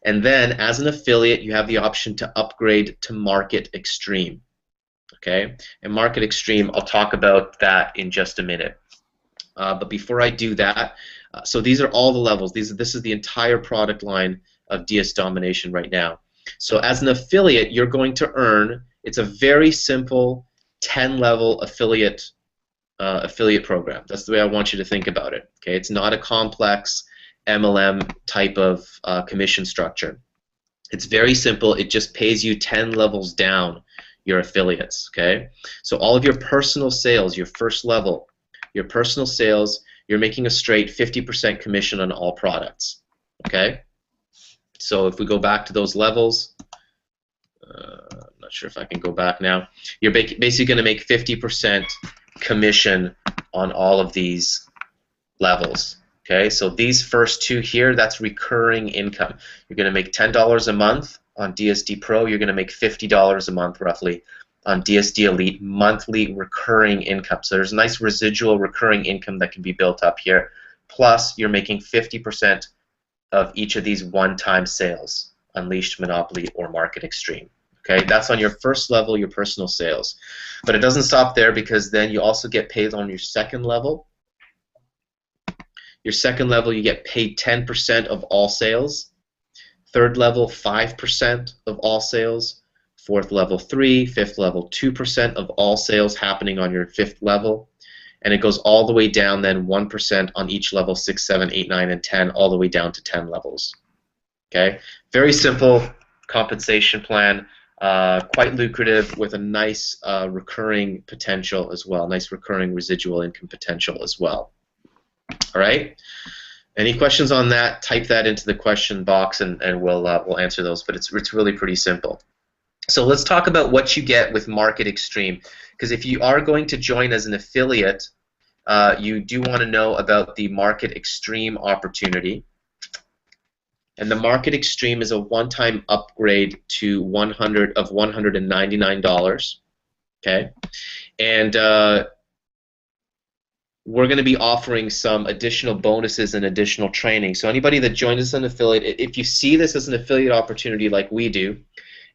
And then, as an affiliate, you have the option to upgrade to Market Extreme. Okay? And Market Extreme, I'll talk about that in just a minute. But before I do that, so these are all the levels. This is the entire product line of DS Domination right now. So as an affiliate, you're going to earn, it's a very simple 10-level affiliate program. That's the way I want you to think about it. Okay, it's not a complex MLM type of commission structure. It's very simple. It just pays you 10 levels down your affiliates. Okay, so all of your personal sales, your first level, your personal sales, you're making a straight 50% commission on all products. Okay. So if we go back to those levels, I'm not sure if I can go back now. You're basically going to make 50% commission on all of these levels. Okay, so these first two here, that's recurring income. You're going to make $10 a month on DSD Pro. You're going to make $50 a month roughly on DSD Elite, monthly recurring income. So there's a nice residual recurring income that can be built up here. Plus, you're making 50% of each of these one-time sales, Unleashed, Monopoly, or Market Extreme. Okay, that's on your first level, your personal sales. But it doesn't stop there, because then you also get paid on your second level. Your second level, you get paid 10% of all sales. Third level, 5% of all sales. Fourth level, 3%. Fifth level, 2% of all sales happening on your fifth level. And it goes all the way down then 1% on each level, 6, 7, 8, 9, and 10, all the way down to 10 levels. Okay, very simple compensation plan, quite lucrative with a nice recurring potential as well, nice recurring residual income potential as well. All right. Any questions on that? Type that into the question box, and we'll answer those. But it's really pretty simple. So let's talk about what you get with Market Extreme. Because if you are going to join as an affiliate, you do want to know about the Market Extreme opportunity. And the Market Extreme is a one-time upgrade to $199. Okay, and we're going to be offering some additional bonuses and additional training. So anybody that joins us as an affiliate, if you see this as an affiliate opportunity like we do,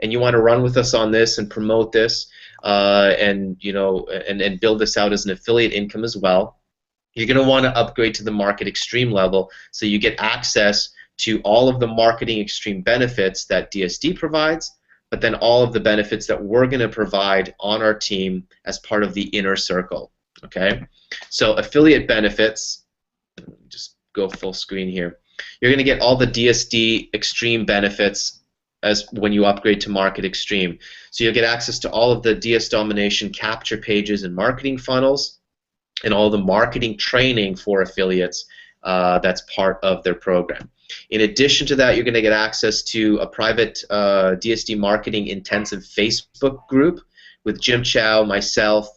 and you want to run with us on this and promote this, and build this out as an affiliate income as well, you're going to want to upgrade to the Market Extreme level so you get access to all of the Marketing Extreme benefits that DSD provides, but then all of the benefits that we're going to provide on our team as part of the inner circle. Okay, so affiliate benefits, just go full screen here. You're going to get all the DSD Extreme benefits as when you upgrade to Market Extreme. So you'll get access to all of the DS Domination capture pages and marketing funnels, and all the marketing training for affiliates that's part of their program. In addition to that, you're going to get access to a private DSD Marketing Intensive Facebook group with Jim Chow, myself,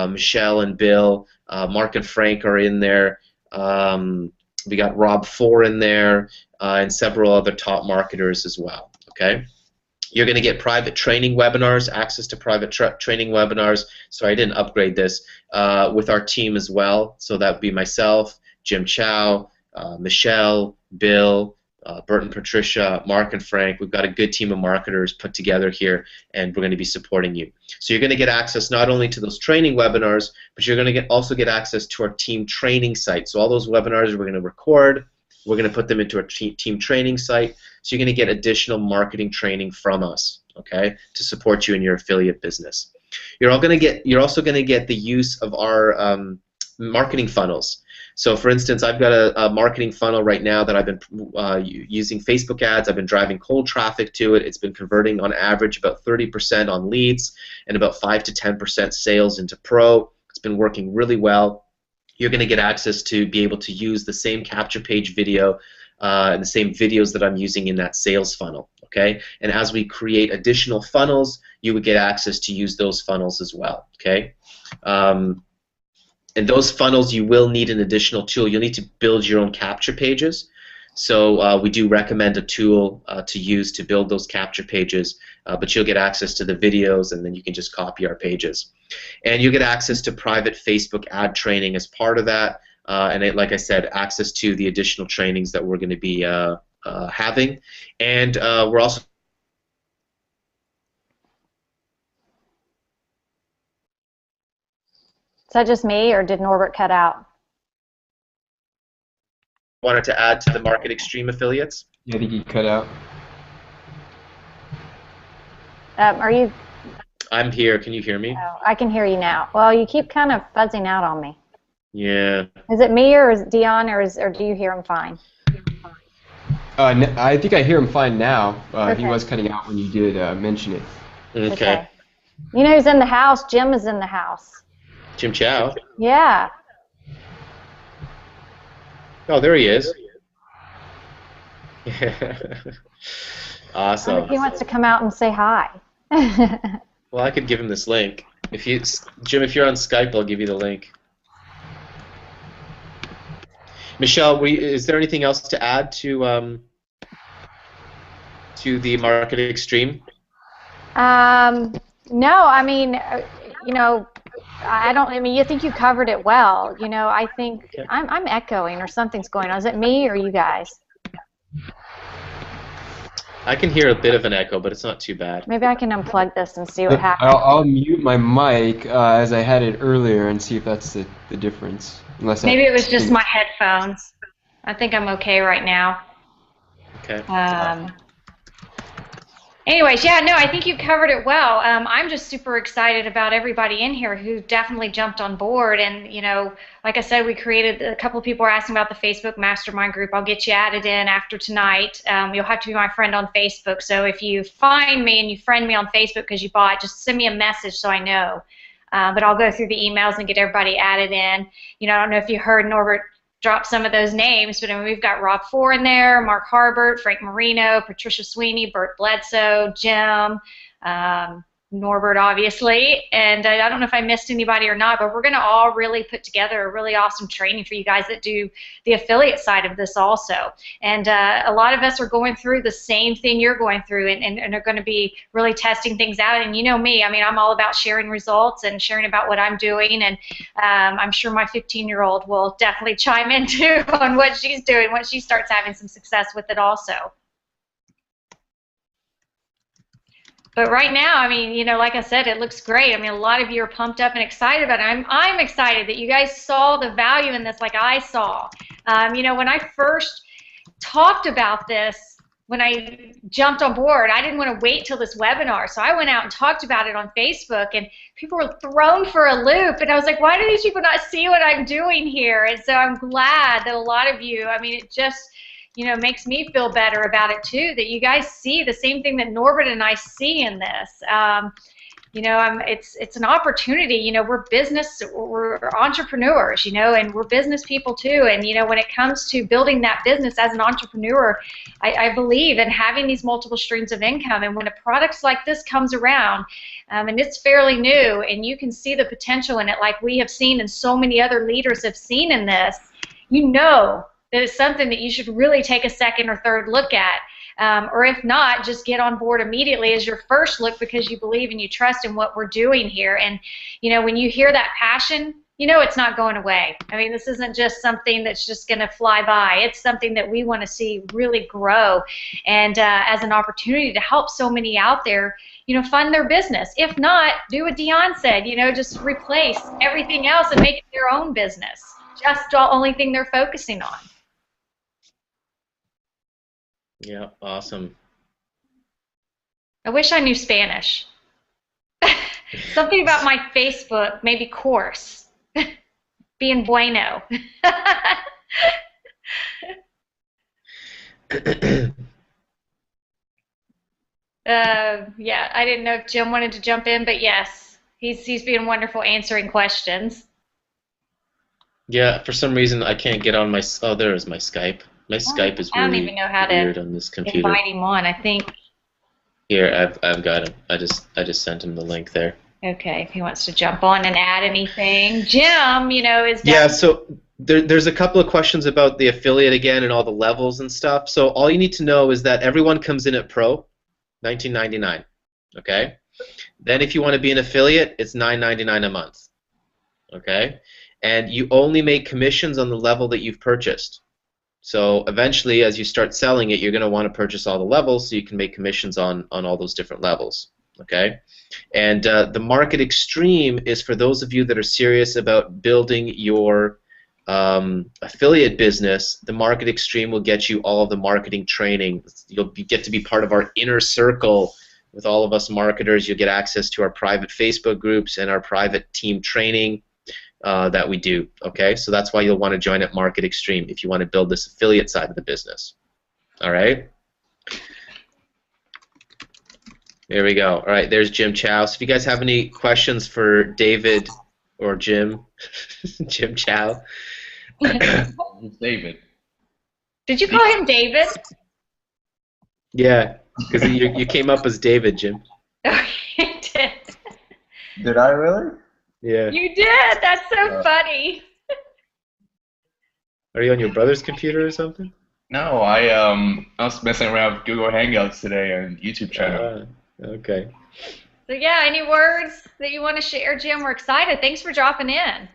Michelle and Bill, Mark and Frank are in there. We got Rob Four in there, and several other top marketers as well. Okay, you're going to get private training webinars, access to private training webinars. Sorry, I didn't upgrade this with our team as well. So that would be myself, Jim Chow, Michelle, Bill, Bert and Patricia, Mark and Frank. We've got a good team of marketers put together here, and we're going to be supporting you. So you're going to get access not only to those training webinars, but you're going to also get access to our team training site. So all those webinars we're going to record, we're going to put them into our team training site. So you're going to get additional marketing training from us, okay, to support you in your affiliate business. You're also going to get the use of our marketing funnels. So for instance, I've got a marketing funnel right now that I've been using Facebook ads. I've been driving cold traffic to it. It's been converting on average about 30% on leads and about 5 to 10% sales into pro. It's been working really well. You're going to get access to be able to use the same capture page video and the same videos that I'm using in that sales funnel. Okay, and as we create additional funnels, you would get access to use those funnels as well. Okay. And those funnels, you will need an additional tool. You'll need to build your own capture pages. So we do recommend a tool to use to build those capture pages, but you'll get access to the videos, and then you can just copy our pages. And you'll get access to private Facebook ad training as part of that, and like I said, access to the additional trainings that we're going to be having. And we're also Is that just me, or did Norbert cut out? wanted to add to the Market Extreme affiliates. Yeah, I think he cut out. Are you? I'm here. Can you hear me? Oh, I can hear you now. Well, you keep kind of fuzzing out on me. Yeah. Is it me, or is it Dion, or do you hear him fine? I think I hear him fine now. Okay. He was cutting out when you did mention it. Okay. You know who's in the house? Jim is in the house. Jim Chow. Yeah. Oh, there he is. I wonder Awesome. if he wants to come out and say hi. Well, I could give him this link. Jim, if you're on Skype, I'll give you the link. Michelle, is there anything else to add to the Market Extreme? No, I mean, you know, I mean, you think you covered it well. You know, I think Okay. I'm echoing, or something's going on. Is it me or you guys? I can hear a bit of an echo, but it's not too bad. Maybe I can unplug this and see what happens. I'll mute my mic as I had it earlier and see if that's the difference. Unless Maybe it was just my headphones. I think I'm okay right now. Okay. Anyways, yeah, no, I think you covered it well. I'm just super excited about everybody in here who definitely jumped on board. And, you know, like I said, we created, a couple of people were asking about the Facebook Mastermind group. I'll get you added in after tonight. You'll have to be my friend on Facebook. So if you find me and you friend me on Facebook because you bought, just send me a message so I know. But I'll go through the emails and get everybody added in. You know, I don't know if you heard Norbert drop some of those names, but I mean, we've got Rob Four in there, Mark Harbert, Frank Marino, Patricia Sweeney, Bert Bledsoe, Jim, Norbert, obviously, and I don't know if I missed anybody or not, but we're going to all really put together a really awesome training for you guys that do the affiliate side of this also. And a lot of us are going through the same thing you're going through, and are going to be really testing things out. And you know me, I mean, I'm all about sharing results and sharing about what I'm doing, and I'm sure my 15-year-old will definitely chime in too on what she's doing once she starts having some success with it also. But right now, I mean, you know, like I said, it looks great. I mean, a lot of you are pumped up and excited about it. I'm excited that you guys saw the value in this like I saw. You know, when I first talked about this, when I jumped on board, I didn't want to wait till this webinar. So I went out and talked about it on Facebook, and people were thrown for a loop. And I was like, why do these people not see what I'm doing here? And so I'm glad that a lot of you, I mean, it just, you know, makes me feel better about it too, that you guys see the same thing that Norbert and I see in this. You know, it's an opportunity. You know, we're entrepreneurs, you know, and we're business people too. And, you know, when it comes to building that business as an entrepreneur, I believe in having these multiple streams of income. And when a product like this comes around, and it's fairly new, and you can see the potential in it like we have seen and so many other leaders have seen in this, you know that it's something that you should really take a second or third look at. Or if not, just get on board immediately as your first look, because you believe and you trust in what we're doing here. And, you know, when you hear that passion, you know it's not going away. I mean, this isn't just something that's just going to fly by. It's something that we want to see really grow, and as an opportunity to help so many out there, you know, fund their business. If not, do what Dion said, you know, just replace everything else and make it their own business. Just the only thing they're focusing on. Yeah, awesome. I wish I knew Spanish. Something about my Facebook, maybe course. Being bueno. Yeah, I didn't know if Jim wanted to jump in, but yes, he's being wonderful answering questions. Yeah, for some reason I can't get on my. Oh, there is my Skype. My Skype is really I don't even know how weird to on this computer. invite him on. I think. Here, I've got him. I just sent him the link there. Okay, if he wants to jump on and add anything, Jim, you know, is. Yeah, so there's a couple of questions about the affiliate again and all the levels and stuff. So all you need to know is that everyone comes in at Pro, $19.99. Okay. Then if you want to be an affiliate, it's $9.99 a month. Okay. And you only make commissions on the level that you've purchased. So eventually, as you start selling it, you're going to want to purchase all the levels so you can make commissions on all those different levels. Okay? And the Market Extreme is for those of you that are serious about building your affiliate business. The Market Extreme will get you all of the marketing training. You'll get to be part of our inner circle with all of us marketers. You'll get access to our private Facebook groups and our private team training that we do. Okay, so that's why you'll want to join at Market Extreme if you want to build this affiliate side of the business. All right. There we go. All right, there's Jim Chow. So if you guys have any questions for David or Jim, Jim Chow. David. Did you call him David? Yeah, because you came up as David, Jim. Oh, you did. Did I really? Yeah. You did. That's so funny. Are you on your brother's computer or something? No, I was messing around with Google Hangouts today on YouTube channel. Okay. So yeah, any words that you want to share, Jim? We're excited. Thanks for dropping in.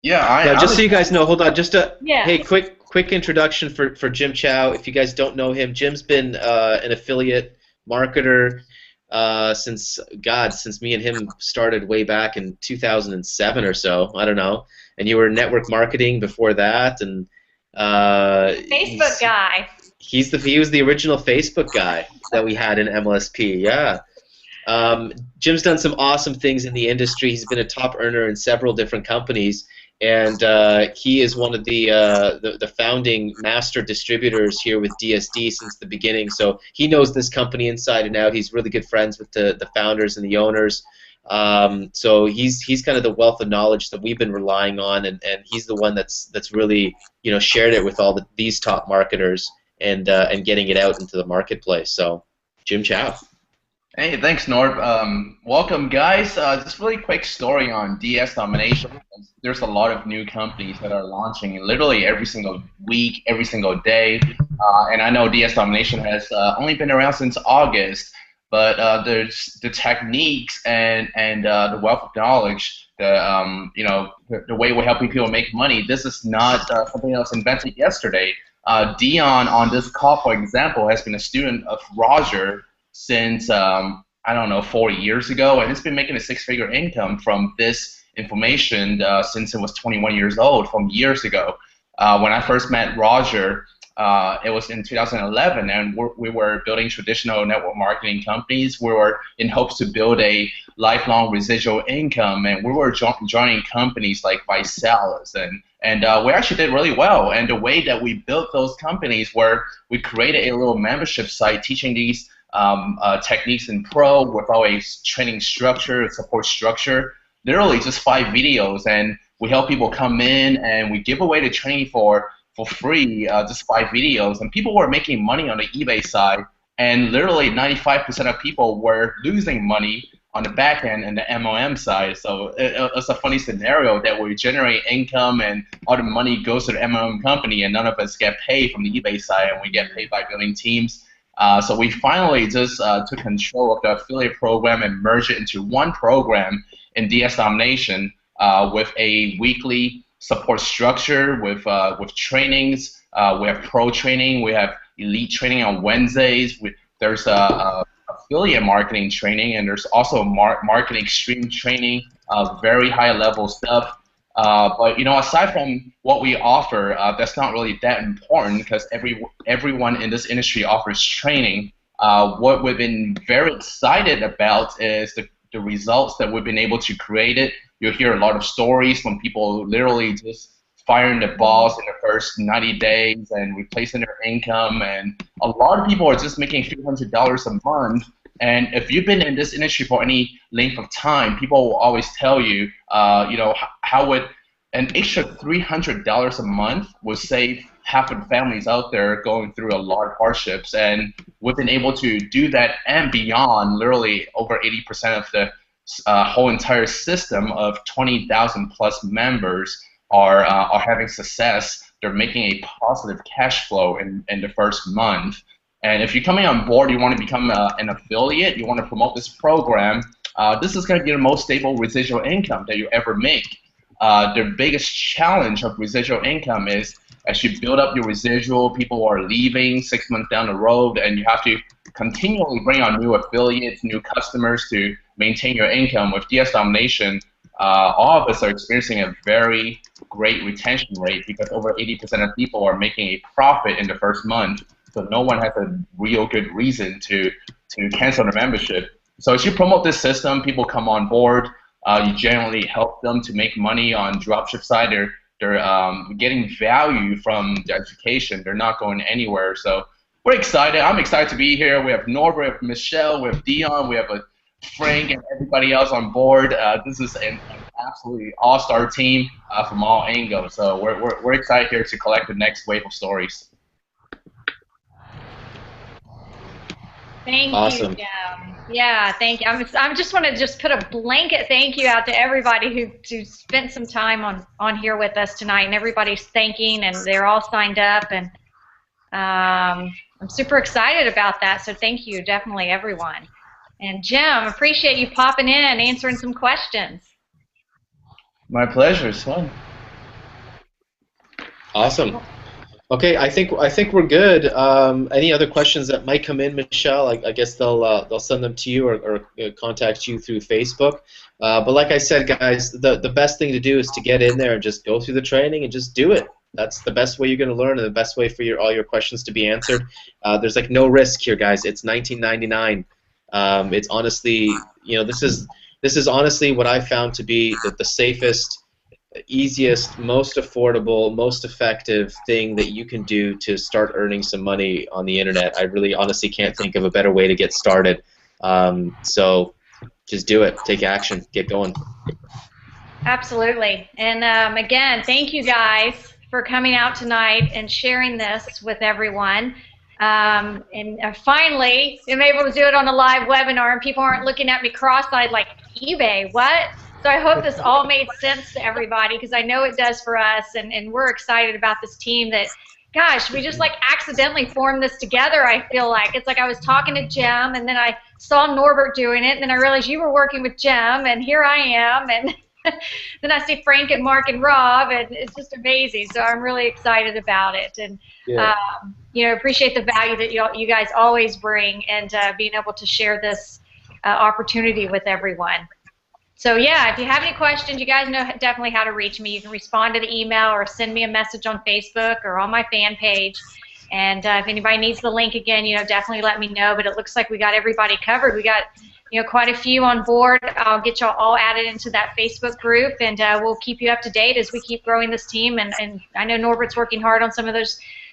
Yeah, just so you guys know, hold on, just a Yeah. hey, quick introduction for Jim Chow. If you guys don't know him, Jim's been an affiliate marketer since me and him started way back in 2007 or so. I don't know. And you were network marketing before that, and Facebook guy. He was the original Facebook guy that we had in MLSP. Yeah. Jim's done some awesome things in the industry. He's been a top earner in several different companies, and he is one of the founding master distributors here with DSD since the beginning. So he knows this company inside and out. He's really good friends with the founders and the owners. So he's kind of the wealth of knowledge that we've been relying on, and he's the one that's really shared it with all these top marketers and getting it out into the marketplace. So Jim Chow. Hey, thanks, Norb. Welcome, guys. Just really quick story on DS Domination. There's a lot of new companies that are launching literally every single week, every single day. And I know DS Domination has only been around since August, but there's the techniques and the wealth of knowledge, the way we're helping people make money. This is not something that was invented yesterday. Dion on this call, for example, has been a student of Roger since, I don't know, 4 years ago, and it's been making a six-figure income from this information since it was 21 years old, from years ago. When I first met Roger, it was in 2011, and we were building traditional network marketing companies. We were in hopes to build a lifelong residual income, and we were joining companies like Visalis, and we actually did really well. And the way that we built those companies were we created a little membership site teaching these techniques in pro with all a training structure, support structure, literally just 5 videos, and we help people come in and we give away the training for free, just 5 videos, and people were making money on the eBay side, and literally 95% of people were losing money on the back end and the MOM side. So it's a funny scenario that we generate income and all the money goes to the MOM company, and none of us get paid from the eBay side, and we get paid by building teams. So we finally just took control of the affiliate program and merged it into one program in DS Domination with a weekly support structure with trainings. We have pro training. We have elite training on Wednesdays. There's affiliate marketing training, and there's also marketing extreme training, very high level stuff. But aside from what we offer, that's not really that important because everyone in this industry offers training. What we've been very excited about is the results that we've been able to create it. You'll hear a lot of stories when people literally just firing the balls in the first 90 days and replacing their income, and a lot of people are just making a few $100s a month. And if you've been in this industry for any length of time, people will always tell you, how would an extra $300 a month would save half of the families out there going through a lot of hardships. And we've been able to do that and beyond. Literally over 80% of the whole entire system of 20,000 plus members are having success. They're making a positive cash flow in the first month. And if you're coming on board, you want to become an affiliate, you want to promote this program, this is going to be the most stable residual income that you ever make. The biggest challenge of residual income is as you build up your residual, people are leaving 6 months down the road, and you have to continually bring on new affiliates, new customers to maintain your income. With DS Domination, all of us are experiencing a very great retention rate because over 80% of people are making a profit in the first month. So no one has a real good reason to cancel their membership. So as you promote this system, people come on board. You generally help them to make money on dropship side. They're getting value from the education. They're not going anywhere. So we're excited. I'm excited to be here. We have Norbert, we have Michelle, we have Dion, we have Frank, and everybody else on board. This is an absolutely all-star team from all angles. So we're excited here to collect the next wave of stories. Thank Awesome. you, Jim. Yeah, thank you. I just want to just put a blanket thank you out to everybody who spent some time on here with us tonight, and everybody's thanking, and they're all signed up, and I'm super excited about that. So thank you, definitely, everyone. And Jim, appreciate you popping in and answering some questions. My pleasure. It's fun. Awesome. Okay, I think we're good. Any other questions that might come in, Michelle? I guess they'll send them to you or contact you through Facebook. But like I said, guys, the best thing to do is to get in there and just go through the training and just do it. That's the best way you're going to learn, and the best way for all your questions to be answered. There's like no risk here, guys. It's $19.99. It's honestly, this is honestly what I found to be the safest easiest, most affordable, most effective thing that you can do to start earning some money on the internet. I really honestly can't think of a better way to get started. So just do it. Take action. Get going. Absolutely. And again, thank you guys for coming out tonight and sharing this with everyone. And finally, I'm able to do it on a live webinar, and people aren't looking at me cross-eyed like, eBay, what? So I hope this all made sense to everybody, because I know it does for us, and we're excited about this team that, gosh, we just like accidentally formed this together, I feel like. It's like I was talking to Jim, and then I saw Norbert doing it, and then I realized you were working with Jim, and here I am, and then I see Frank and Mark and Rob, and it's just amazing. So I'm really excited about it, and Yeah. you know, appreciate the value that you guys always bring, and being able to share this opportunity with everyone. So yeah, if you have any questions, you guys know definitely how to reach me. You can respond to the email or send me a message on Facebook or on my fan page. And if anybody needs the link again, you know, definitely let me know. But it looks like we got everybody covered. We got, you know, quite a few on board. I'll get y'all all added into that Facebook group, and we'll keep you up to date as we keep growing this team. And I know Norbert's working hard on some of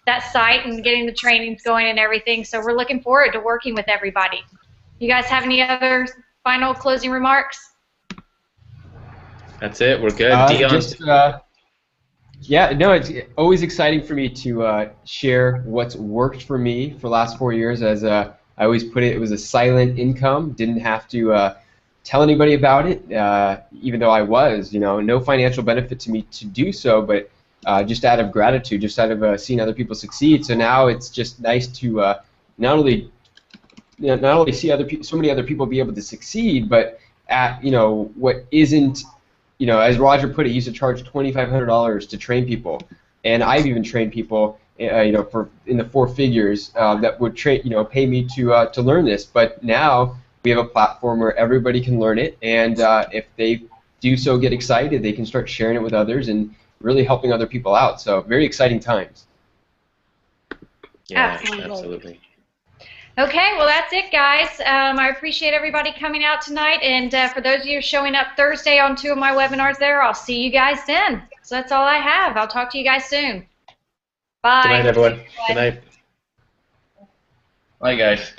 that site and getting the trainings going and everything. So we're looking forward to working with everybody. You guys have any other final closing remarks? That's it. We're good. Dion. Yeah, no, it's always exciting for me to share what's worked for me for the last 4 years. As I always put it, it was a silent income. Didn't have to tell anybody about it, even though I was, you know, no financial benefit to me to do so, but just out of gratitude, just out of seeing other people succeed. So now it's just nice to not only see so many other people be able to succeed, but at, you know, what isn't, you know, as Roger put it, he used to charge $2,500 to train people, and I've even trained people, you know, for in the 4 figures that would pay me to learn this. But now we have a platform where everybody can learn it, and if they do so, get excited, they can start sharing it with others and really helping other people out. So very exciting times. Yeah, absolutely. Okay, well, that's it, guys. I appreciate everybody coming out tonight, and for those of you showing up Thursday on 2 of my webinars there, I'll see you guys then. So that's all I have. I'll talk to you guys soon. Bye. Good night, everyone. Good night. Bye, guys.